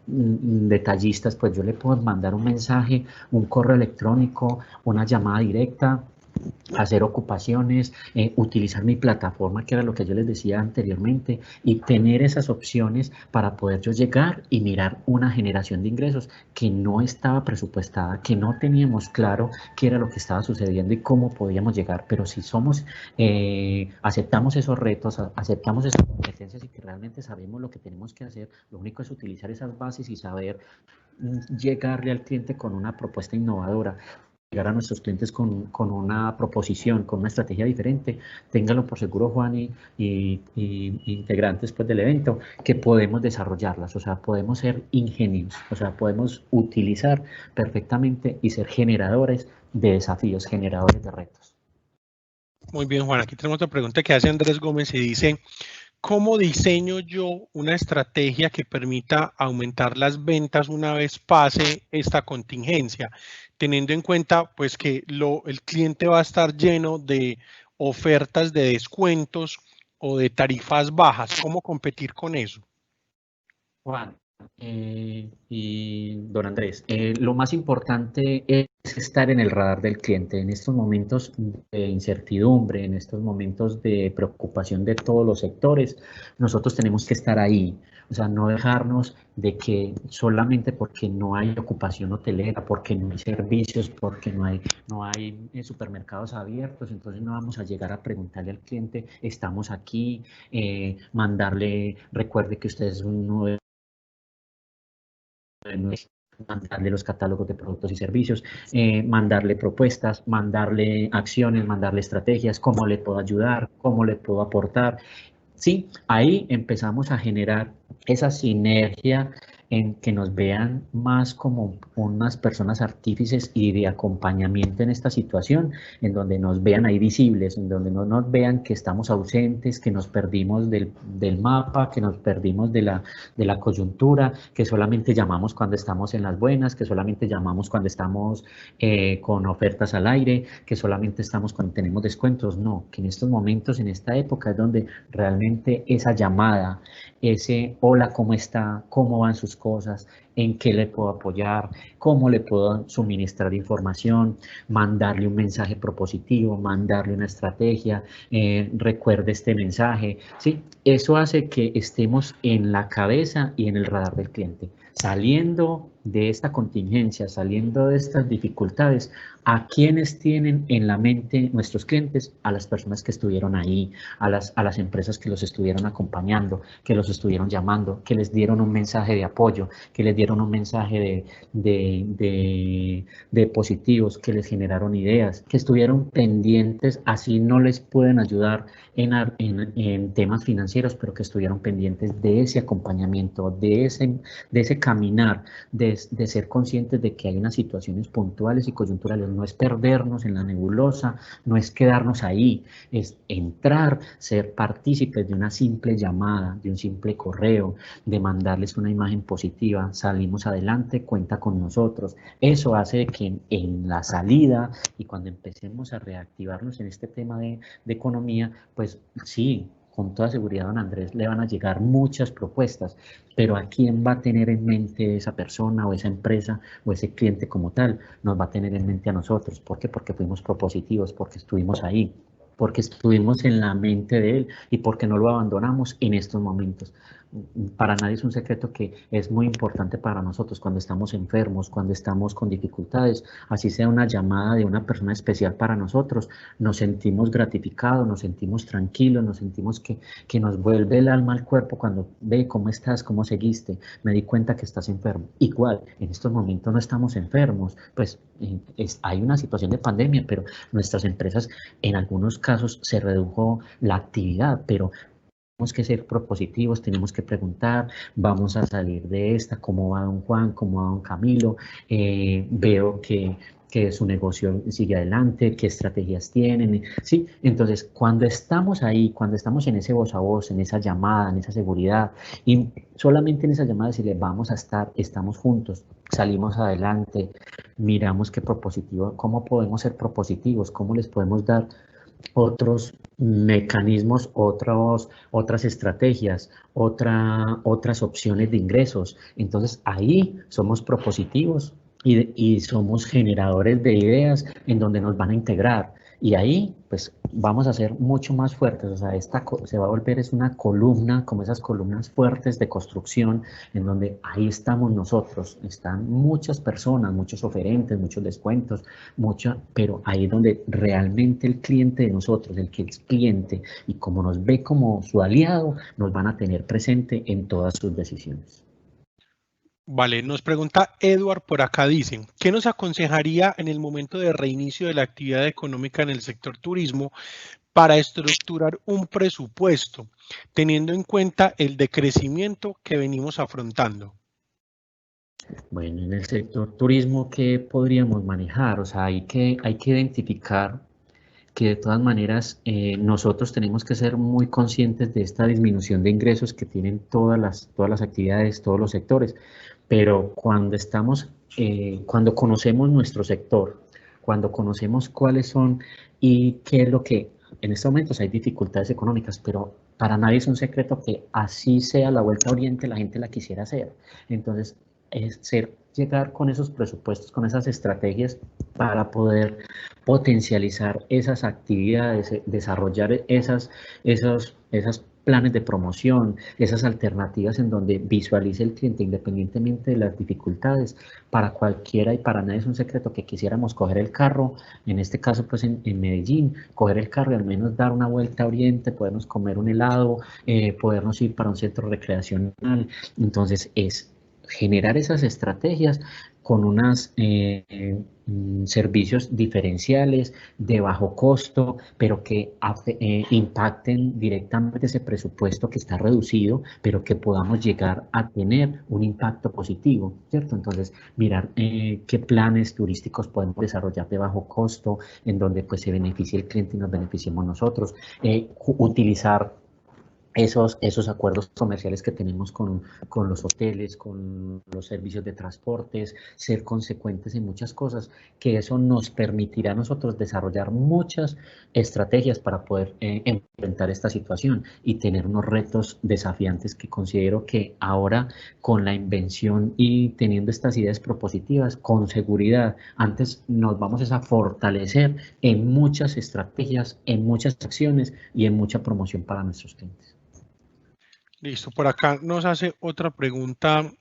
detallistas, pues yo le puedo mandar un mensaje, un correo electrónico, una llamada directa, hacer ocupaciones, utilizar mi plataforma, que era lo que yo les decía anteriormente, y tener esas opciones para poder yo llegar y mirar una generación de ingresos que no estaba presupuestada, que no teníamos claro qué era lo que estaba sucediendo y cómo podíamos llegar. Pero si somos, aceptamos esos retos, aceptamos esas competencias y que realmente sabemos lo que tenemos que hacer, lo único es utilizar esas bases y saber llegarle al cliente con una propuesta innovadora, llegar a nuestros clientes con una proposición, con una estrategia diferente. Ténganlo por seguro, Juan y integrantes pues, del evento, que podemos desarrollarlas, o sea, podemos ser ingenios, o sea, podemos utilizar perfectamente y ser generadores de desafíos, generadores de retos. Muy bien, Juan, aquí tenemos otra pregunta que hace Andrés Gómez y dice: ¿cómo diseño yo una estrategia que permita aumentar las ventas una vez pase esta contingencia? Teniendo en cuenta pues que el cliente va a estar lleno de ofertas de descuentos o de tarifas bajas. ¿Cómo competir con eso? Juan y don Andrés, lo más importante es estar en el radar del cliente en estos momentos de incertidumbre, en estos momentos de preocupación de todos los sectores. Nosotros tenemos que estar ahí, o sea, no dejarnos de que solamente porque no hay ocupación hotelera, porque no hay servicios, porque no hay supermercados abiertos, entonces no vamos a llegar a preguntarle al cliente, estamos aquí, mandarle, recuerde que usted es un nuevo, mandarle los catálogos de productos y servicios, mandarle propuestas, mandarle acciones, mandarle estrategias, cómo le puedo ayudar, cómo le puedo aportar. Sí, ahí empezamos a generar esa sinergia en que nos vean más como unas personas artífices y de acompañamiento en esta situación, en donde nos vean ahí visibles, en donde no nos vean que estamos ausentes, que nos perdimos del mapa, que nos perdimos de la coyuntura, que solamente llamamos cuando estamos en las buenas, que solamente llamamos cuando estamos con ofertas al aire, que solamente estamos cuando tenemos descuentos. No, que en estos momentos, en esta época es donde realmente esa llamada, ese hola, ¿cómo está? ¿Cómo van sus cosas? ¿En qué le puedo apoyar? ¿Cómo le puedo suministrar información? Mandarle un mensaje propositivo, mandarle una estrategia, recuerde este mensaje. Sí, eso hace que estemos en la cabeza y en el radar del cliente. Saliendo de esta contingencia, saliendo de estas dificultades, ¿a quiénes tienen en la mente nuestros clientes? A las personas que estuvieron ahí, a las empresas que los estuvieron acompañando, que los estuvieron llamando, que les dieron un mensaje de apoyo, que les dieron un mensaje de positivos, que les generaron ideas, que estuvieron pendientes, así no les pueden ayudar en temas financieros, pero que estuvieron pendientes de ese acompañamiento, de ese caminar, de ser conscientes de que hay unas situaciones puntuales y coyunturales. No es perdernos en la nebulosa, no es quedarnos ahí, es entrar, ser partícipes de una simple llamada, de un simple correo, de mandarles una imagen positiva, salimos adelante, cuenta con nosotros. Eso hace que en la salida y cuando empecemos a reactivarnos en este tema de economía, pues sí, con toda seguridad, don Andrés, le van a llegar muchas propuestas, pero ¿a quién va a tener en mente esa persona o esa empresa o ese cliente como tal? Nos va a tener en mente a nosotros. ¿Por qué? Porque fuimos propositivos, porque estuvimos ahí, porque estuvimos en la mente de él y porque no lo abandonamos en estos momentos. Para nadie es un secreto que es muy importante para nosotros cuando estamos enfermos, cuando estamos con dificultades, así sea una llamada de una persona especial para nosotros, nos sentimos gratificados, nos sentimos tranquilos, nos sentimos que nos vuelve el alma al cuerpo cuando ve cómo estás, cómo seguiste, me di cuenta que estás enfermo. Igual, en estos momentos no estamos enfermos, pues hay una situación de pandemia, pero nuestras empresas en algunos casos se redujo la actividad, pero tenemos que ser propositivos, tenemos que preguntar, vamos a salir de esta, cómo va don Juan, cómo va don Camilo, veo que su negocio sigue adelante, qué estrategias tienen, ¿sí? Entonces, cuando estamos ahí, cuando estamos en ese voz a voz, en esa llamada, en esa seguridad, y solamente en esa llamada decirle, vamos a estar, estamos juntos, salimos adelante, miramos qué propositivo, cómo podemos ser propositivos, cómo les podemos dar otros mecanismos, otras estrategias, otras opciones de ingresos. Entonces ahí somos propositivos y somos generadores de ideas en donde nos van a integrar. Y ahí, pues, vamos a ser mucho más fuertes, o sea, se va a volver es una columna, como esas columnas fuertes de construcción, en donde ahí estamos nosotros, están muchas personas, muchos oferentes, muchos descuentos, pero ahí es donde realmente el cliente de nosotros, el que es cliente, y como nos ve como su aliado, nos van a tener presente en todas sus decisiones. Vale, nos pregunta Edward por acá, dicen, ¿qué nos aconsejaría en el momento de reinicio de la actividad económica en el sector turismo para estructurar un presupuesto, teniendo en cuenta el decrecimiento que venimos afrontando? Bueno, en el sector turismo, ¿qué podríamos manejar? O sea, hay que identificar que de todas maneras nosotros tenemos que ser muy conscientes de esta disminución de ingresos que tienen todas las actividades, todos los sectores, pero cuando conocemos nuestro sector, cuando conocemos cuáles son y qué es lo que en estos momentos hay dificultades económicas, pero para nadie es un secreto que así sea la Vuelta a Oriente, la gente la quisiera hacer. Entonces, llegar con esos presupuestos, con esas estrategias para poder potencializar esas actividades, desarrollar esos planes de promoción, esas alternativas en donde visualice el cliente independientemente de las dificultades. Para cualquiera y para nadie es un secreto que quisiéramos coger el carro, en este caso pues en Medellín, coger el carro y al menos dar una vuelta a Oriente, podernos comer un helado, podernos ir para un centro recreacional. Entonces es generar esas estrategias con unos servicios diferenciales de bajo costo, pero que impacten directamente ese presupuesto que está reducido, pero que podamos llegar a tener un impacto positivo, ¿cierto? Entonces, mirar qué planes turísticos podemos desarrollar de bajo costo, en donde pues se beneficie el cliente y nos beneficiemos nosotros, utilizar esos acuerdos comerciales que tenemos con los hoteles, con los servicios de transportes, ser consecuentes en muchas cosas, que eso nos permitirá a nosotros desarrollar muchas estrategias para poder enfrentar esta situación y tener unos retos desafiantes que considero que ahora con la invención y teniendo estas ideas propositivas, con seguridad, antes nos vamos a fortalecer en muchas estrategias, en muchas acciones y en mucha promoción para nuestros clientes. Listo, por acá nos hace otra pregunta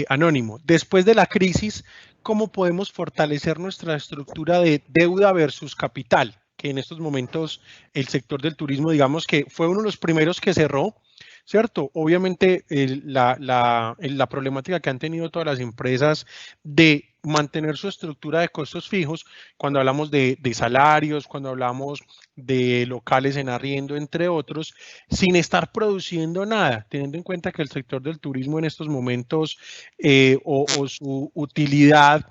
Anónimo. Después de la crisis, ¿cómo podemos fortalecer nuestra estructura de deuda versus capital? Que en estos momentos el sector del turismo, digamos que fue uno de los primeros que cerró, ¿cierto? Obviamente la problemática que han tenido todas las empresas de mantener su estructura de costos fijos, cuando hablamos de salarios, cuando hablamos de locales en arriendo, entre otros, sin estar produciendo nada, teniendo en cuenta que el sector del turismo en estos momentos o su utilidad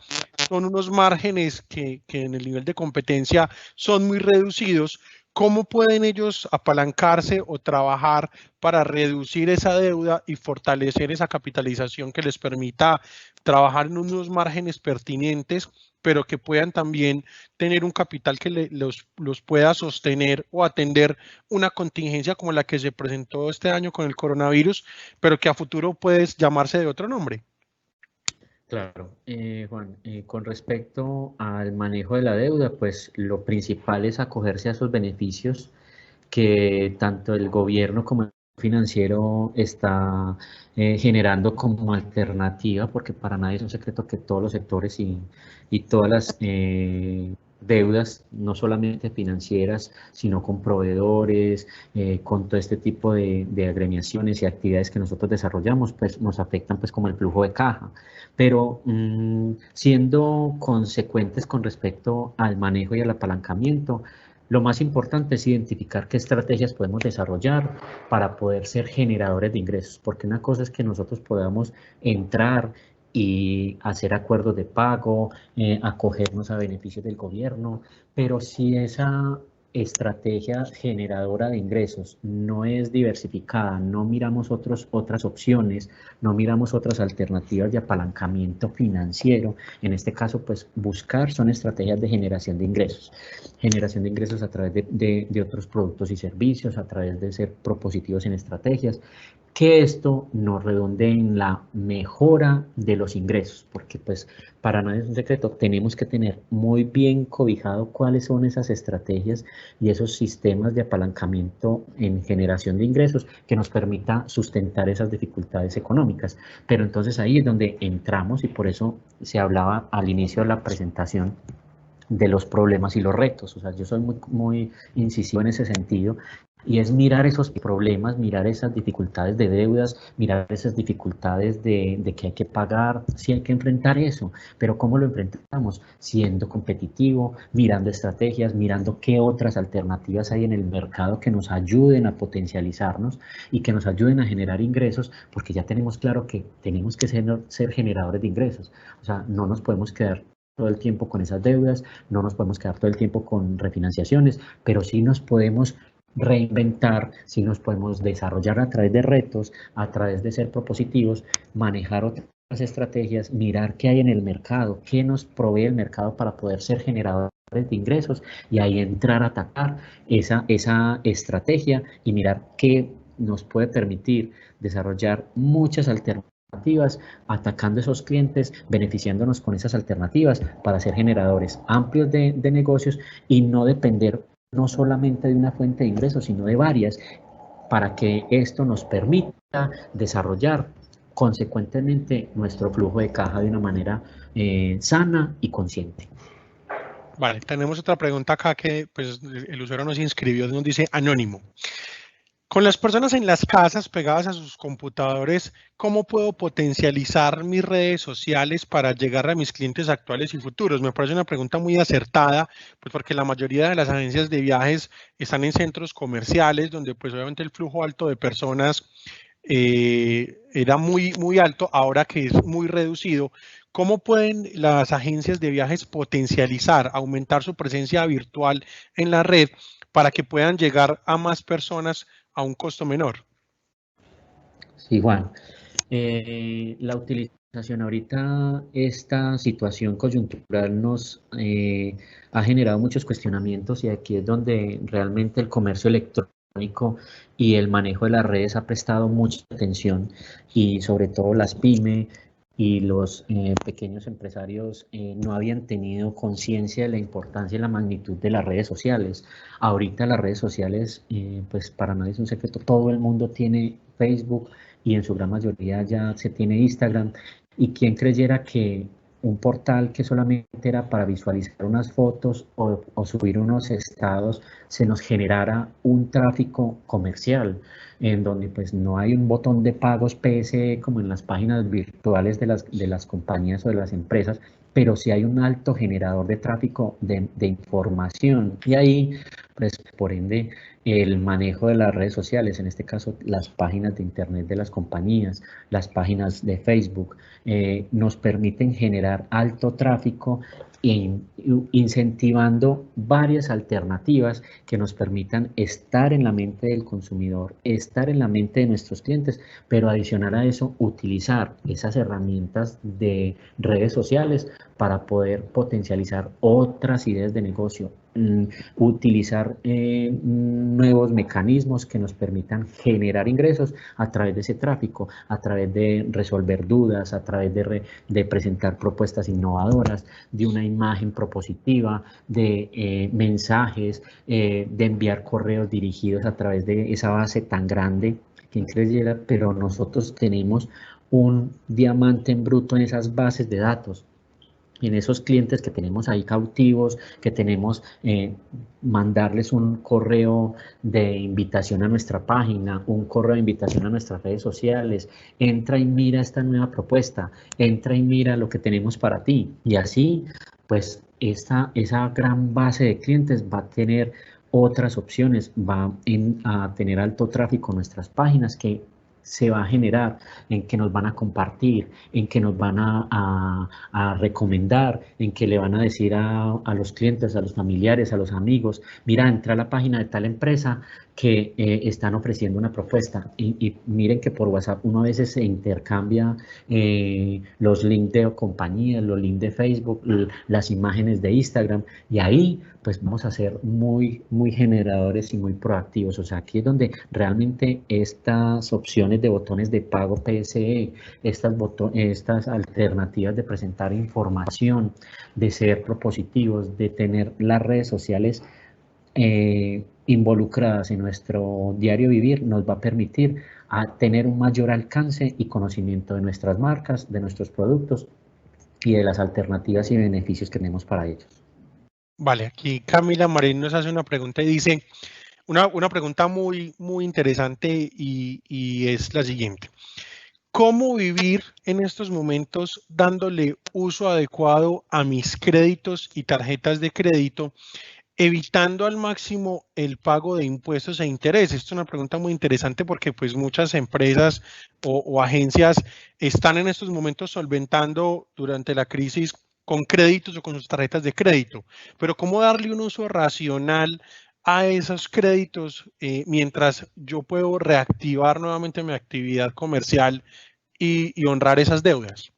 son unos márgenes que en el nivel de competencia son muy reducidos. ¿Cómo pueden ellos apalancarse o trabajar para reducir esa deuda y fortalecer esa capitalización que les permita trabajar en unos márgenes pertinentes, pero que puedan también tener un capital que los pueda sostener o atender una contingencia como la que se presentó este año con el coronavirus, pero que a futuro puede llamarse de otro nombre? Claro, Juan, con respecto al manejo de la deuda, pues lo principal es acogerse a esos beneficios que tanto el gobierno como el financiero está generando como alternativa, porque para nadie es un secreto que todos los sectores y todas las deudas, no solamente financieras, sino con proveedores, con todo este tipo de agremiaciones y actividades que nosotros desarrollamos, pues nos afectan pues como el flujo de caja. Pero siendo consecuentes con respecto al manejo y al apalancamiento, lo más importante es identificar qué estrategias podemos desarrollar para poder ser generadores de ingresos, porque una cosa es que nosotros podamos entrar y hacer acuerdos de pago, acogernos a beneficios del gobierno, pero si esa estrategia generadora de ingresos no es diversificada, no miramos otras opciones, no miramos otras alternativas de apalancamiento financiero, en este caso pues buscar son estrategias de generación de ingresos a través de otros productos y servicios, a través de ser propositivos en estrategias, que esto nos redonde en la mejora de los ingresos, porque pues para nadie es un secreto, tenemos que tener muy bien cobijado cuáles son esas estrategias y esos sistemas de apalancamiento en generación de ingresos que nos permita sustentar esas dificultades económicas. Pero entonces ahí es donde entramos y por eso se hablaba al inicio de la presentación de los problemas y los retos. O sea, yo soy muy incisivo en ese sentido y es mirar esos problemas, mirar esas dificultades de deudas, mirar esas dificultades de que hay que pagar, sí hay que enfrentar eso, pero ¿cómo lo enfrentamos? Siendo competitivo, mirando estrategias, mirando qué otras alternativas hay en el mercado que nos ayuden a potencializarnos y que nos ayuden a generar ingresos, porque ya tenemos claro que tenemos que ser generadores de ingresos. O sea, no nos podemos quedar todo el tiempo con esas deudas, no nos podemos quedar todo el tiempo con refinanciaciones, pero sí nos podemos reinventar, sí nos podemos desarrollar a través de retos, a través de ser propositivos, manejar otras estrategias, mirar qué hay en el mercado, qué nos provee el mercado para poder ser generadores de ingresos y ahí entrar a atacar esa estrategia y mirar qué nos puede permitir desarrollar muchas alternativas, atacando esos clientes, beneficiándonos con esas alternativas para ser generadores amplios de negocios y no depender no solamente de una fuente de ingresos, sino de varias, para que esto nos permita desarrollar consecuentemente nuestro flujo de caja de una manera sana y consciente. Vale, tenemos otra pregunta acá que pues, el usuario nos inscribió, nos dice anónimo. Con las personas en las casas pegadas a sus computadores, ¿cómo puedo potencializar mis redes sociales para llegar a mis clientes actuales y futuros? Me parece una pregunta muy acertada, pues porque la mayoría de las agencias de viajes están en centros comerciales, donde pues obviamente el flujo alto de personas era muy alto, ahora que es muy reducido. ¿Cómo pueden las agencias de viajes potencializar, aumentar su presencia virtual en la red para que puedan llegar a más personas a un costo menor? Sí, Juan. La utilización ahorita, esta situación coyuntural nos ha generado muchos cuestionamientos y aquí es donde realmente el comercio electrónico y el manejo de las redes ha prestado mucha atención y sobre todo las pymes y los pequeños empresarios no habían tenido conciencia de la importancia y la magnitud de las redes sociales. Ahorita las redes sociales, pues para nadie es un secreto, todo el mundo tiene Facebook y en su gran mayoría ya se tiene Instagram. Y quien creyera que un portal que solamente era para visualizar unas fotos o subir unos estados se nos generara un tráfico comercial en donde pues no hay un botón de pagos PSE como en las páginas virtuales de las compañías o de las empresas, pero sí hay un alto generador de tráfico de información y ahí pues por ende el manejo de las redes sociales, en este caso las páginas de internet de las compañías, las páginas de Facebook, nos permiten generar alto tráfico e incentivando varias alternativas que nos permitan estar en la mente del consumidor, estar en la mente de nuestros clientes, pero adicional a eso, utilizar esas herramientas de redes sociales para poder potencializar otras ideas de negocio, utilizar nuevos mecanismos que nos permitan generar ingresos a través de ese tráfico, a través de resolver dudas, a través de presentar propuestas innovadoras, de una imagen propositiva, de mensajes, de enviar correos dirigidos a través de esa base tan grande, quien creyera, pero nosotros tenemos un diamante en bruto en esas bases de datos. Y en esos clientes que tenemos ahí cautivos, que tenemos mandarles un correo de invitación a nuestra página, un correo de invitación a nuestras redes sociales, entra y mira esta nueva propuesta, entra y mira lo que tenemos para ti. Y así, pues, esa gran base de clientes va a tener otras opciones, va a tener alto tráfico en nuestras páginas que se va a generar, en que nos van a compartir, en que nos van a recomendar, en que le van a decir a los clientes, a los familiares, a los amigos, mira, entra a la página de tal empresa que están ofreciendo una propuesta y miren que por WhatsApp uno a veces se intercambia los links de compañías, los links de Facebook, las imágenes de Instagram y ahí pues vamos a ser muy generadores y muy proactivos. O sea, aquí es donde realmente estas opciones de botones de pago PSE, estas alternativas de presentar información, de ser propositivos, de tener las redes sociales involucradas en nuestro diario vivir, nos va a permitir tener un mayor alcance y conocimiento de nuestras marcas, de nuestros productos y de las alternativas y beneficios que tenemos para ellos. Vale, aquí Camila Marín nos hace una pregunta y dice, una pregunta muy interesante y es la siguiente. ¿Cómo vivir en estos momentos dándole uso adecuado a mis créditos y tarjetas de crédito, evitando al máximo el pago de impuestos e intereses? Esto es una pregunta muy interesante porque pues muchas empresas o agencias están en estos momentos solventando durante la crisis con créditos o con sus tarjetas de crédito, pero ¿cómo darle un uso racional a esos créditos mientras yo puedo reactivar nuevamente mi actividad comercial y honrar esas deudas?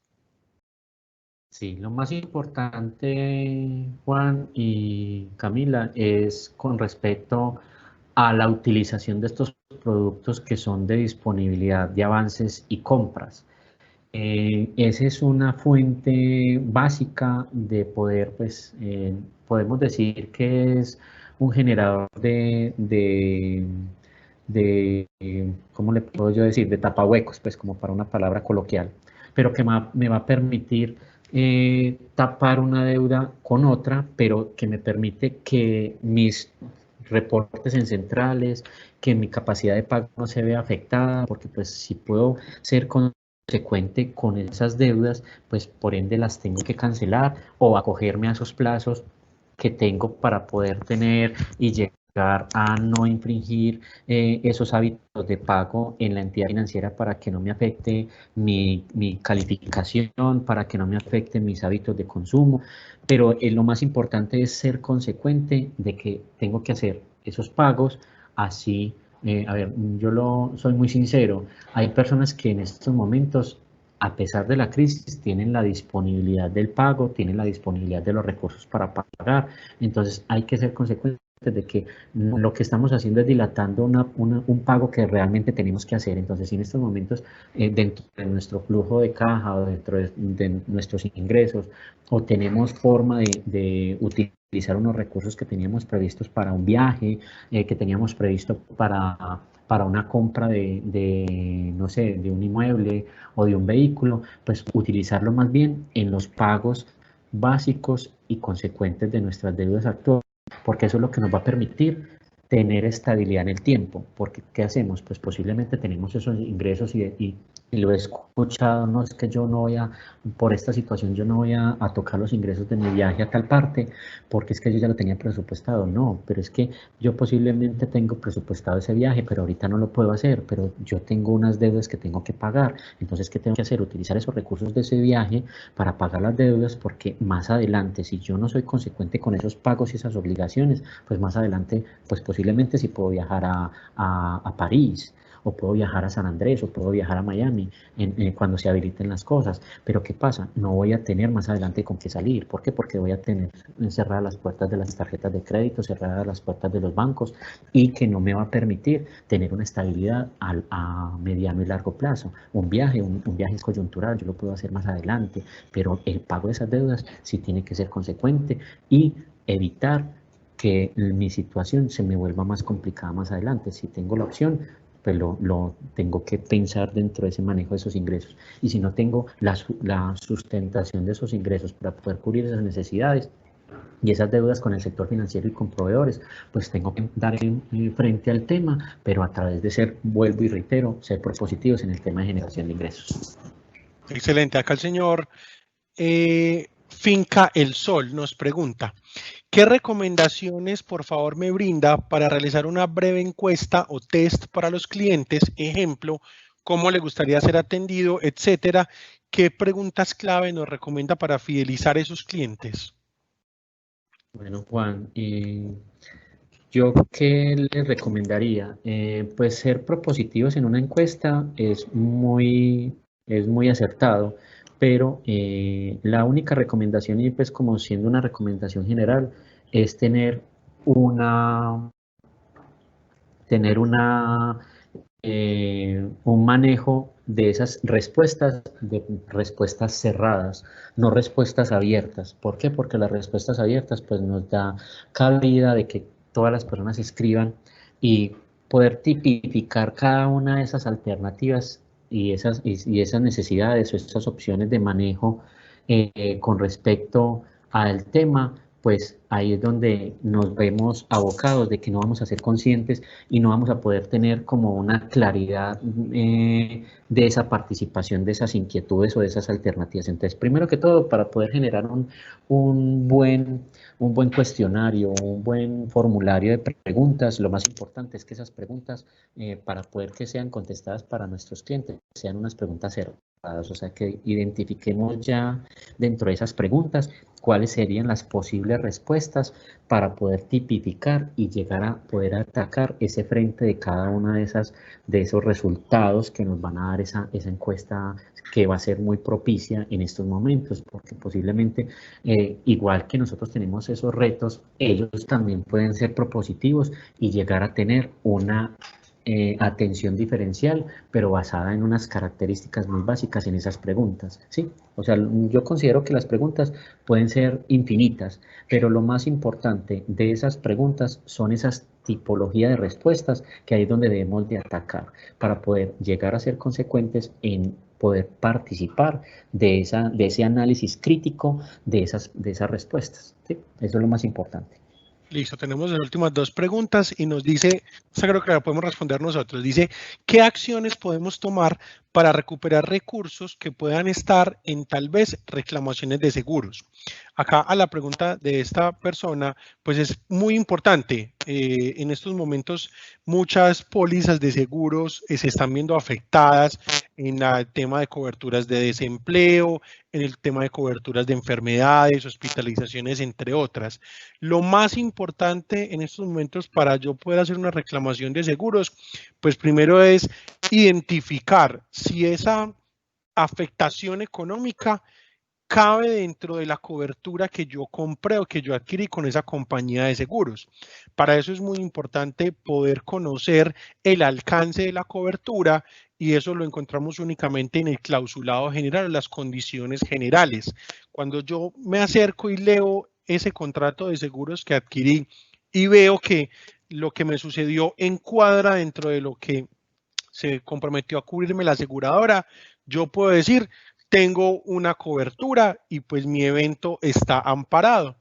Sí, lo más importante, Juan y Camila, es con respecto a la utilización de estos productos que son de disponibilidad de avances y compras. Esa es una fuente básica de poder, pues, podemos decir que es un generador ¿cómo le puedo yo decir? De tapahuecos, pues, como para una palabra coloquial, pero que me va a permitir tapar una deuda con otra, pero que me permite que mis reportes en centrales, que mi capacidad de pago no se vea afectada, porque pues si puedo ser consecuente con esas deudas, pues por ende las tengo que cancelar o acogerme a esos plazos que tengo para poder tener y llegar a no infringir esos hábitos de pago en la entidad financiera para que no me afecte mi calificación, para que no me afecte mis hábitos de consumo, pero lo más importante es ser consecuente de que tengo que hacer esos pagos así. A ver, soy muy sincero, hay personas que en estos momentos, a pesar de la crisis, tienen la disponibilidad del pago, tienen la disponibilidad de los recursos para pagar, entonces hay que ser consecuentes de que lo que estamos haciendo es dilatando un pago que realmente tenemos que hacer. Entonces, si en estos momentos, dentro de nuestro flujo de caja o dentro de nuestros ingresos, o tenemos forma de utilizar unos recursos que teníamos previstos para un viaje, que teníamos previsto para una compra no sé, de un inmueble o de un vehículo, pues utilizarlo más bien en los pagos básicos y consecuentes de nuestras deudas actuales, porque eso es lo que nos va a permitir tener estabilidad en el tiempo, porque ¿qué hacemos? Pues posiblemente tenemos esos ingresos y lo he escuchado, no es que yo no voy a, por esta situación yo no voy a tocar los ingresos de mi viaje a tal parte, porque es que yo ya lo tenía presupuestado, no, pero es que yo posiblemente tengo presupuestado ese viaje, pero ahorita no lo puedo hacer, pero yo tengo unas deudas que tengo que pagar, entonces ¿qué tengo que hacer? Utilizar esos recursos de ese viaje para pagar las deudas, porque más adelante, si yo no soy consecuente con esos pagos y esas obligaciones, pues más adelante, pues posiblemente si puedo viajar a París, o puedo viajar a San Andrés, o puedo viajar a Miami cuando se habiliten las cosas. Pero ¿qué pasa? No voy a tener más adelante con qué salir. ¿Por qué? Porque voy a tener cerradas las puertas de las tarjetas de crédito, cerradas las puertas de los bancos, y que no me va a permitir tener una estabilidad a mediano y largo plazo. Un viaje es coyuntural, yo lo puedo hacer más adelante, pero el pago de esas deudas sí tiene que ser consecuente y evitar que mi situación se me vuelva más complicada más adelante. Si tengo la opción, pues lo tengo que pensar dentro de ese manejo de esos ingresos. Y si no tengo la sustentación de esos ingresos para poder cubrir esas necesidades y esas deudas con el sector financiero y con proveedores, pues tengo que dar frente al tema, pero a través de ser, vuelvo y reitero, ser propositivos en el tema de generación de ingresos. Excelente. Acá el señor Finca El Sol nos pregunta, ¿qué recomendaciones, por favor, me brinda para realizar una breve encuesta o test para los clientes? Ejemplo, cómo le gustaría ser atendido, etcétera. ¿Qué preguntas clave nos recomienda para fidelizar a esos clientes? Bueno, Juan, Yo, ¿qué les recomendaría? Pues ser propositivos en una encuesta es muy acertado, pero la única recomendación, y pues como siendo una recomendación general, es una, tener un manejo de respuestas cerradas, no respuestas abiertas. ¿Por qué? Porque las respuestas abiertas pues nos da cabida de que todas las personas escriban y poder tipificar cada una de esas alternativas y esas necesidades o esas opciones de manejo con respecto al tema, pues ahí es donde nos vemos abocados de que no vamos a ser conscientes y no vamos a poder tener como una claridad de esa participación, de esas inquietudes o de esas alternativas. Entonces, primero que todo, para poder generar un buen cuestionario, un buen formulario de preguntas, lo más importante es que esas preguntas, para poder que sean contestadas para nuestros clientes, sean unas preguntas cerradas, o sea, que identifiquemos ya dentro de esas preguntas cuáles serían las posibles respuestas para poder tipificar y llegar a poder atacar ese frente de cada una de esos resultados que nos van a dar esa encuesta, que va a ser muy propicia en estos momentos, porque posiblemente, igual que nosotros tenemos esos retos, ellos también pueden ser propositivos y llegar a tener una atención diferencial, pero basada en unas características muy básicas en esas preguntas, ¿sí? O sea, yo considero que las preguntas pueden ser infinitas, pero lo más importante de esas preguntas son esas tipologías de respuestas que ahí es donde debemos de atacar para poder llegar a ser consecuentes en poder participar de ese análisis crítico de esas respuestas, ¿sí? Eso es lo más importante. Listo, tenemos las últimas dos preguntas y nos dice, esta creo que la podemos responder nosotros, dice, ¿qué acciones podemos tomar para recuperar recursos que puedan estar en tal vez reclamaciones de seguros? Acá a la pregunta de esta persona, pues es muy importante. En estos momentos muchas pólizas de seguros se están viendo afectadas en el tema de coberturas de desempleo, en el tema de coberturas de enfermedades, hospitalizaciones, entre otras. Lo más importante en estos momentos para yo poder hacer una reclamación de seguros, pues primero es identificar si esa afectación económica cabe dentro de la cobertura que yo compré o que yo adquirí con esa compañía de seguros. Para eso es muy importante poder conocer el alcance de la cobertura y eso lo encontramos únicamente en el clausulado general, las condiciones generales. Cuando yo me acerco y leo ese contrato de seguros que adquirí y veo que lo que me sucedió encuadra dentro de lo que se comprometió a cubrirme la aseguradora, yo puedo decir, tengo una cobertura y pues mi evento está amparado.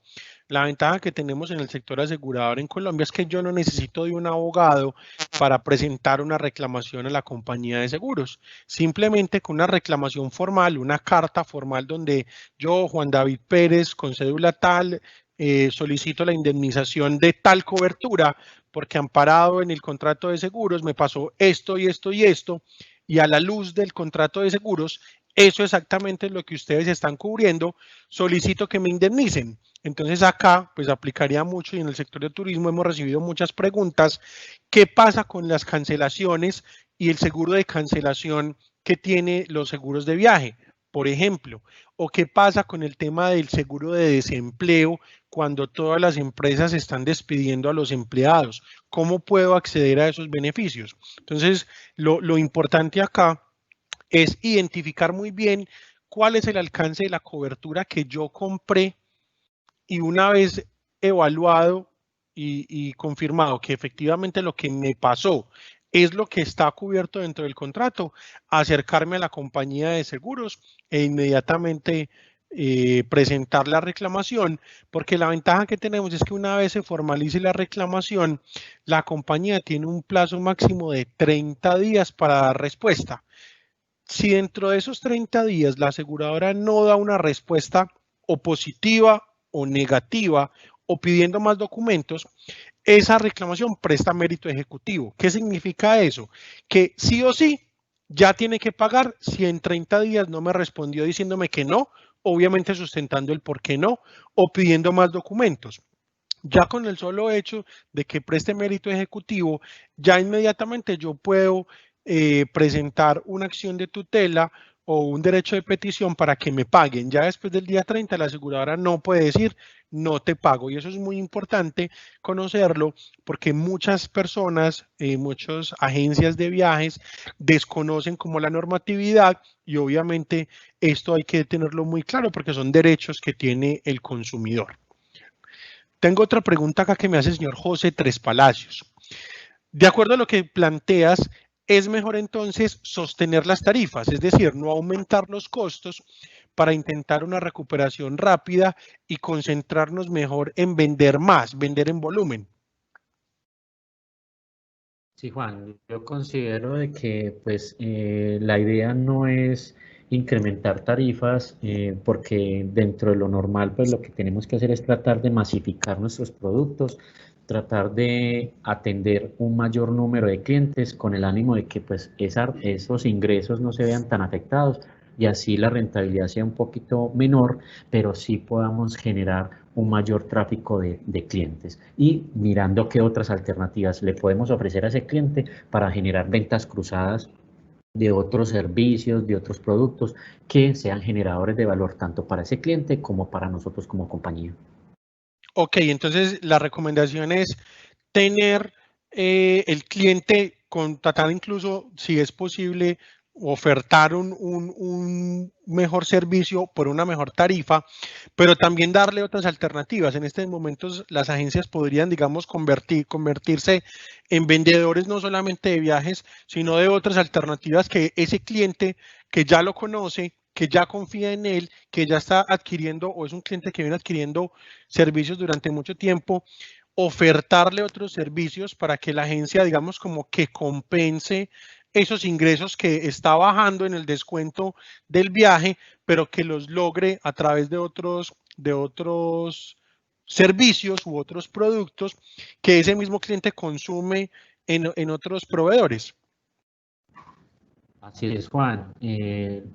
La ventaja que tenemos en el sector asegurador en Colombia es que yo no necesito de un abogado para presentar una reclamación a la compañía de seguros. Simplemente con una reclamación formal, una carta formal donde yo, Juan David Pérez, con cédula tal, solicito la indemnización de tal cobertura porque amparado en el contrato de seguros me pasó esto y esto y esto, y a la luz del contrato de seguros, eso exactamente es lo que ustedes están cubriendo, solicito que me indemnicen. Entonces acá pues aplicaría mucho y en el sector de turismo hemos recibido muchas preguntas. ¿Qué pasa con las cancelaciones y el seguro de cancelación que tiene los seguros de viaje? Por ejemplo, o qué pasa con el tema del seguro de desempleo cuando todas las empresas están despidiendo a los empleados. ¿Cómo puedo acceder a esos beneficios? Entonces, lo importante acá es identificar muy bien cuál es el alcance de la cobertura que yo compré y una vez evaluado y confirmado que efectivamente lo que me pasó es lo que está cubierto dentro del contrato, acercarme a la compañía de seguros e inmediatamente presentar la reclamación, porque la ventaja que tenemos es que una vez se formalice la reclamación, la compañía tiene un plazo máximo de 30 días para dar respuesta. Si dentro de esos 30 días la aseguradora no da una respuesta o positiva o negativa o pidiendo más documentos, esa reclamación presta mérito ejecutivo. ¿Qué significa eso? Que sí o sí ya tiene que pagar si en 30 días no me respondió diciéndome que no, obviamente sustentando el por qué no o pidiendo más documentos. Ya con el solo hecho de que preste mérito ejecutivo, ya inmediatamente yo puedo presentar una acción de tutela o un derecho de petición para que me paguen. Ya después del día 30, la aseguradora no puede decir no te pago. Y eso es muy importante conocerlo porque muchas personas, muchas agencias de viajes desconocen como la normatividad y obviamente esto hay que tenerlo muy claro porque son derechos que tiene el consumidor. Tengo otra pregunta acá que me hace el señor José Tres Palacios. De acuerdo a lo que planteas, es mejor entonces sostener las tarifas, es decir, no aumentar los costos para intentar una recuperación rápida y concentrarnos mejor en vender más, vender en volumen. Sí, Juan, yo considero de que pues la idea no es incrementar tarifas porque dentro de lo normal pues lo que tenemos que hacer es tratar de masificar nuestros productos, tratar de atender un mayor número de clientes con el ánimo de que pues esos ingresos no se vean tan afectados y así la rentabilidad sea un poquito menor, pero sí podamos generar un mayor tráfico de clientes y mirando qué otras alternativas le podemos ofrecer a ese cliente para generar ventas cruzadas de otros servicios, de otros productos que sean generadores de valor tanto para ese cliente como para nosotros como compañía. Ok, entonces la recomendación es tener el cliente, contratar incluso, si es posible, ofertar un mejor servicio por una mejor tarifa, pero también darle otras alternativas. En estos momentos las agencias podrían, digamos, convertirse en vendedores no solamente de viajes, sino de otras alternativas que ese cliente que ya lo conoce, que ya confía en él, que ya está adquiriendo o es un cliente que viene adquiriendo servicios durante mucho tiempo, ofertarle otros servicios para que la agencia, digamos, como que compense esos ingresos que está bajando en el descuento del viaje, pero que los logre a través de otros servicios u otros productos que ese mismo cliente consume en otros proveedores. Así es, Juan.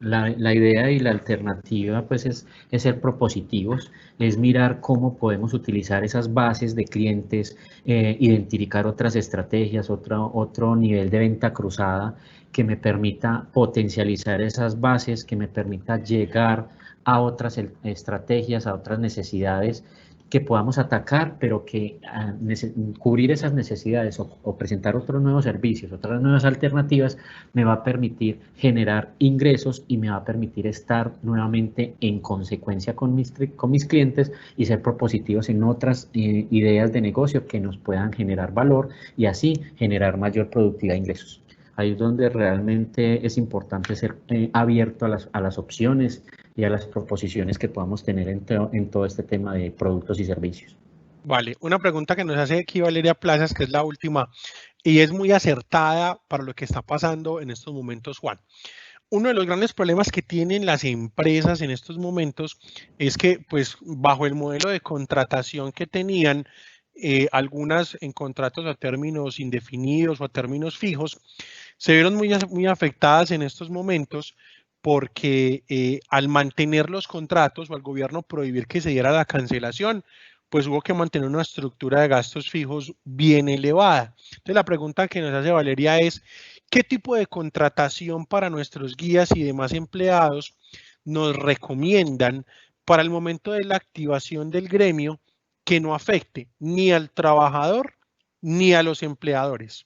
La idea y la alternativa pues es ser propositivos, es mirar cómo podemos utilizar esas bases de clientes, identificar otras estrategias, otro nivel de venta cruzada que me permita potencializar esas bases, que me permita llegar a otras estrategias, a otras necesidades que podamos atacar, pero que cubrir esas necesidades o presentar otros nuevos servicios, otras nuevas alternativas, me va a permitir generar ingresos y me va a permitir estar nuevamente en consecuencia con mis clientes y ser propositivos en otras ideas de negocio que nos puedan generar valor y así generar mayor productividad de ingresos. Ahí es donde realmente es importante ser abierto a las opciones y a las proposiciones que podamos tener en todo este tema de productos y servicios. Vale, una pregunta que nos hace aquí Valeria Plazas, que es la última, y es muy acertada para lo que está pasando en estos momentos, Juan. Uno de los grandes problemas que tienen las empresas en estos momentos es que, pues, bajo el modelo de contratación que tenían, algunas en contratos a términos indefinidos o a términos fijos, se vieron muy afectadas en estos momentos porque al mantener los contratos o al gobierno prohibir que se diera la cancelación, pues hubo que mantener una estructura de gastos fijos bien elevada. Entonces la pregunta que nos hace Valeria es, ¿qué tipo de contratación para nuestros guías y demás empleados nos recomiendan para el momento de la activación del gremio que no afecte ni al trabajador ni a los empleadores?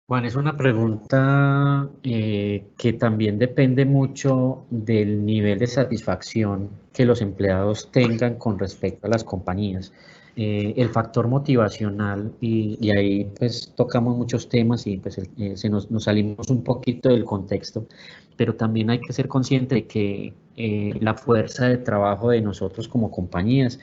Juan, es una pregunta que también depende mucho del nivel de satisfacción que los empleados tengan con respecto a las compañías. El factor motivacional, y ahí pues tocamos muchos temas y pues nos salimos un poquito del contexto, pero también hay que ser consciente de que la fuerza de trabajo de nosotros como compañías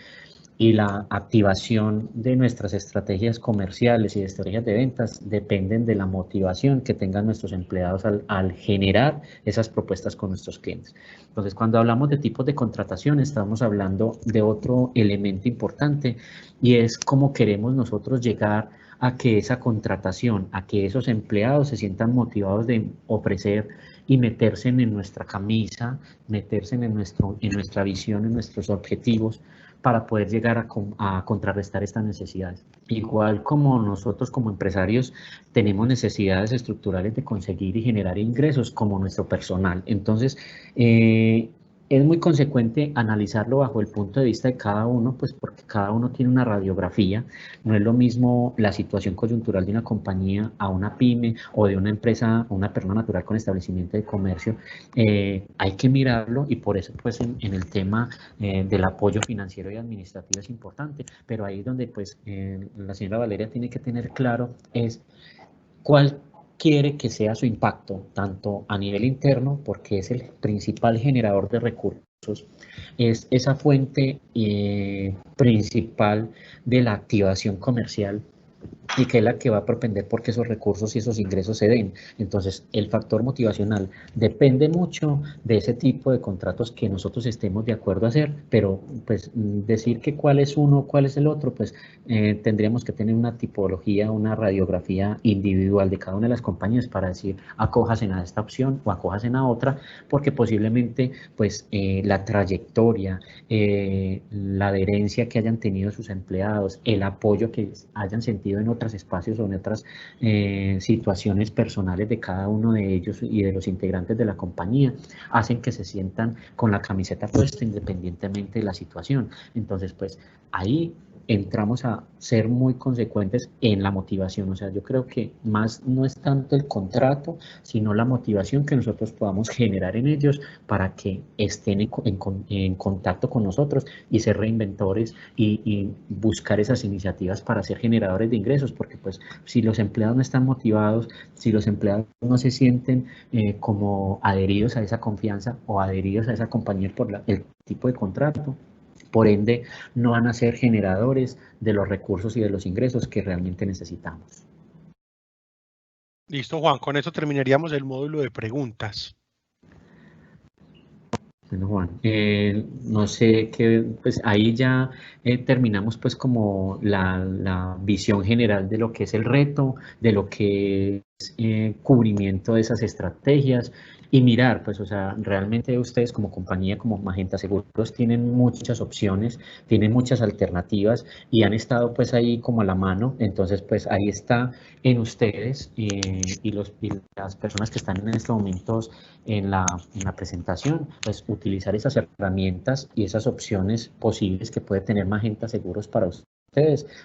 y la activación de nuestras estrategias comerciales y de estrategias de ventas dependen de la motivación que tengan nuestros empleados al generar esas propuestas con nuestros clientes. Entonces, cuando hablamos de tipos de contratación, estamos hablando de otro elemento importante y es cómo queremos nosotros llegar a que esa contratación, a que esos empleados se sientan motivados de ofrecer y meterse en nuestra camisa, meterse en nuestra visión, en nuestros objetivos, para poder llegar a contrarrestar estas necesidades. Igual como nosotros como empresarios tenemos necesidades estructurales de conseguir y generar ingresos como nuestro personal. Entonces, es muy consecuente analizarlo bajo el punto de vista de cada uno, pues porque cada uno tiene una radiografía. No es lo mismo la situación coyuntural de una compañía a una pyme o de una empresa, una persona natural con establecimiento de comercio. Hay que mirarlo y por eso pues en el tema del apoyo financiero y administrativo es importante, pero ahí donde pues la señora Valeria tiene que tener claro es cuál quiere que sea su impacto, tanto a nivel interno, porque es el principal generador de recursos, es esa fuente principal de la activación comercial y que es la que va a propender porque esos recursos y esos ingresos se den. Entonces, el factor motivacional depende mucho de ese tipo de contratos que nosotros estemos de acuerdo a hacer, pero pues decir que cuál es uno, cuál es el otro, pues tendríamos que tener una tipología, una radiografía individual de cada una de las compañías para decir acójanse a esta opción o acójanse a otra, porque posiblemente pues la trayectoria, la adherencia que hayan tenido sus empleados, el apoyo que hayan sentido en otros espacios o en otras situaciones personales de cada uno de ellos y de los integrantes de la compañía, hacen que se sientan con la camiseta puesta independientemente de la situación. Entonces, pues ahí entramos a ser muy consecuentes en la motivación. O sea, yo creo que más no es tanto el contrato, sino la motivación que nosotros podamos generar en ellos para que estén en contacto con nosotros y ser reinventores y buscar esas iniciativas para ser generadores de ingresos, porque pues si los empleados no están motivados, si los empleados no se sienten como adheridos a esa confianza o adheridos a esa compañía por el tipo de contrato, por ende, no van a ser generadores de los recursos y de los ingresos que realmente necesitamos. Listo, Juan, con eso terminaríamos el módulo de preguntas. Bueno, Juan, no sé qué, pues ahí ya terminamos pues como la visión general de lo que es el reto, de lo que es cubrimiento de esas estrategias y mirar, pues, o sea, realmente ustedes como compañía, como Magenta Seguros, tienen muchas opciones, tienen muchas alternativas y han estado pues ahí como a la mano, entonces pues ahí está en ustedes y las personas que están en estos momentos en la presentación, pues utilizar esas herramientas y esas opciones posibles que puede tener Magenta Seguros para ustedes,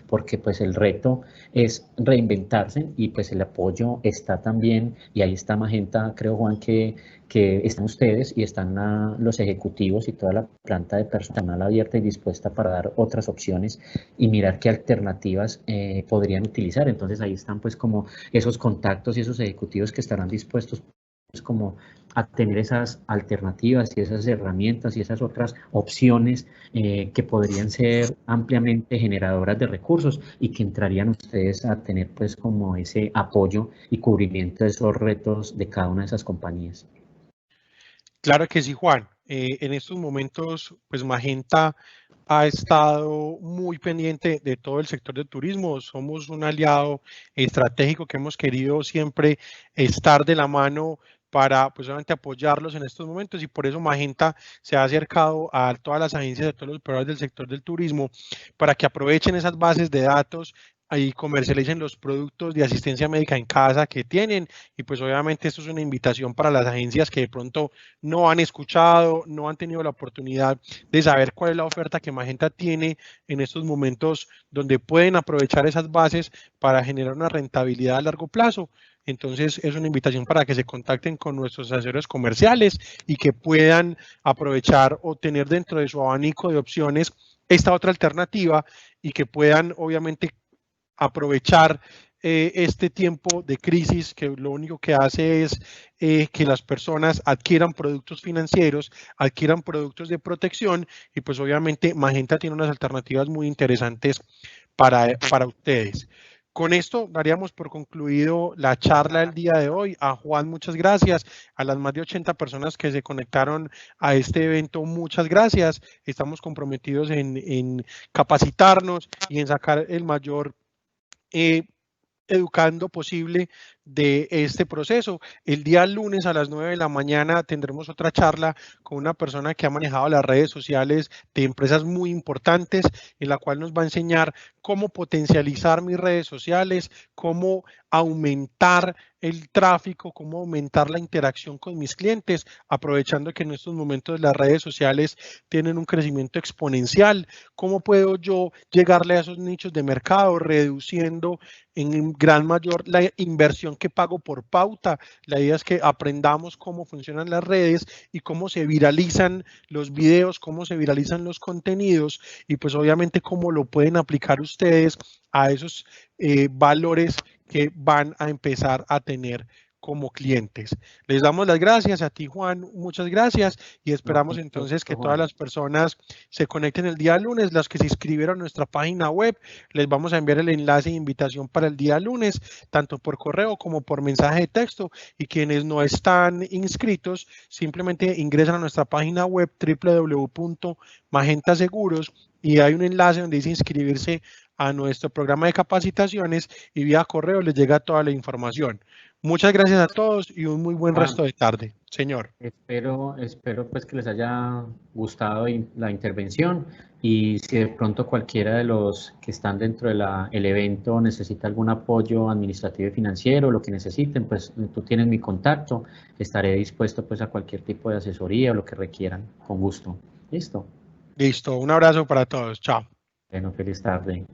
porque pues el reto es reinventarse y pues el apoyo está también, y ahí está Magenta, creo Juan que están ustedes y están los ejecutivos y toda la planta de personal abierta y dispuesta para dar otras opciones y mirar qué alternativas podrían utilizar. Entonces ahí están pues como esos contactos y esos ejecutivos que estarán dispuestos pues como a tener esas alternativas y esas herramientas y esas otras opciones que podrían ser ampliamente generadoras de recursos y que entrarían ustedes a tener pues como ese apoyo y cubrimiento de esos retos de cada una de esas compañías. Claro que sí, Juan. En estos momentos, pues Magenta ha estado muy pendiente de todo el sector del turismo. Somos un aliado estratégico que hemos querido siempre estar de la mano para pues obviamente apoyarlos en estos momentos y por eso Magenta se ha acercado a todas las agencias de todos los operadores del sector del turismo para que aprovechen esas bases de datos y comercialicen los productos de asistencia médica en casa que tienen y pues obviamente esto es una invitación para las agencias que de pronto no han escuchado, no han tenido la oportunidad de saber cuál es la oferta que Magenta tiene en estos momentos donde pueden aprovechar esas bases para generar una rentabilidad a largo plazo. Entonces es una invitación para que se contacten con nuestros asesores comerciales y que puedan aprovechar o tener dentro de su abanico de opciones esta otra alternativa y que puedan obviamente aprovechar este tiempo de crisis que lo único que hace es que las personas adquieran productos financieros, adquieran productos de protección y pues obviamente Magenta tiene unas alternativas muy interesantes para ustedes. Con esto daríamos por concluido la charla del día de hoy. A Juan, muchas gracias. A las más de 80 personas que se conectaron a este evento, muchas gracias. Estamos comprometidos en capacitarnos y en sacar el mayor educando posible de este proceso. El día lunes a las 9 de la mañana tendremos otra charla con una persona que ha manejado las redes sociales de empresas muy importantes, en la cual nos va a enseñar cómo potencializar mis redes sociales, cómo aumentar el tráfico, cómo aumentar la interacción con mis clientes, aprovechando que en estos momentos las redes sociales tienen un crecimiento exponencial. ¿Cómo puedo yo llegarle a esos nichos de mercado, reduciendo en gran mayor la inversión que pago por pauta? La idea es que aprendamos cómo funcionan las redes y cómo se viralizan los videos, cómo se viralizan los contenidos y pues obviamente cómo lo pueden aplicar ustedes a esos valores que van a empezar a tener como clientes. Les damos las gracias a ti, Juan, muchas gracias y esperamos entonces que todas las personas se conecten el día lunes. Las que se inscribieron a nuestra página web, les vamos a enviar el enlace de invitación para el día lunes, tanto por correo como por mensaje de texto, y quienes no están inscritos, simplemente ingresan a nuestra página web www.magentaseguros y hay un enlace donde dice inscribirse a nuestro programa de capacitaciones y vía correo les llega toda la información. Muchas gracias a todos y un muy buen resto de tarde. Señor. Espero pues que les haya gustado la intervención y si de pronto cualquiera de los que están dentro del evento necesita algún apoyo administrativo y financiero, lo que necesiten, pues tú tienes mi contacto, estaré dispuesto pues a cualquier tipo de asesoría o lo que requieran, con gusto. ¿Listo? Listo, un abrazo para todos. Chao. Bueno, feliz tarde.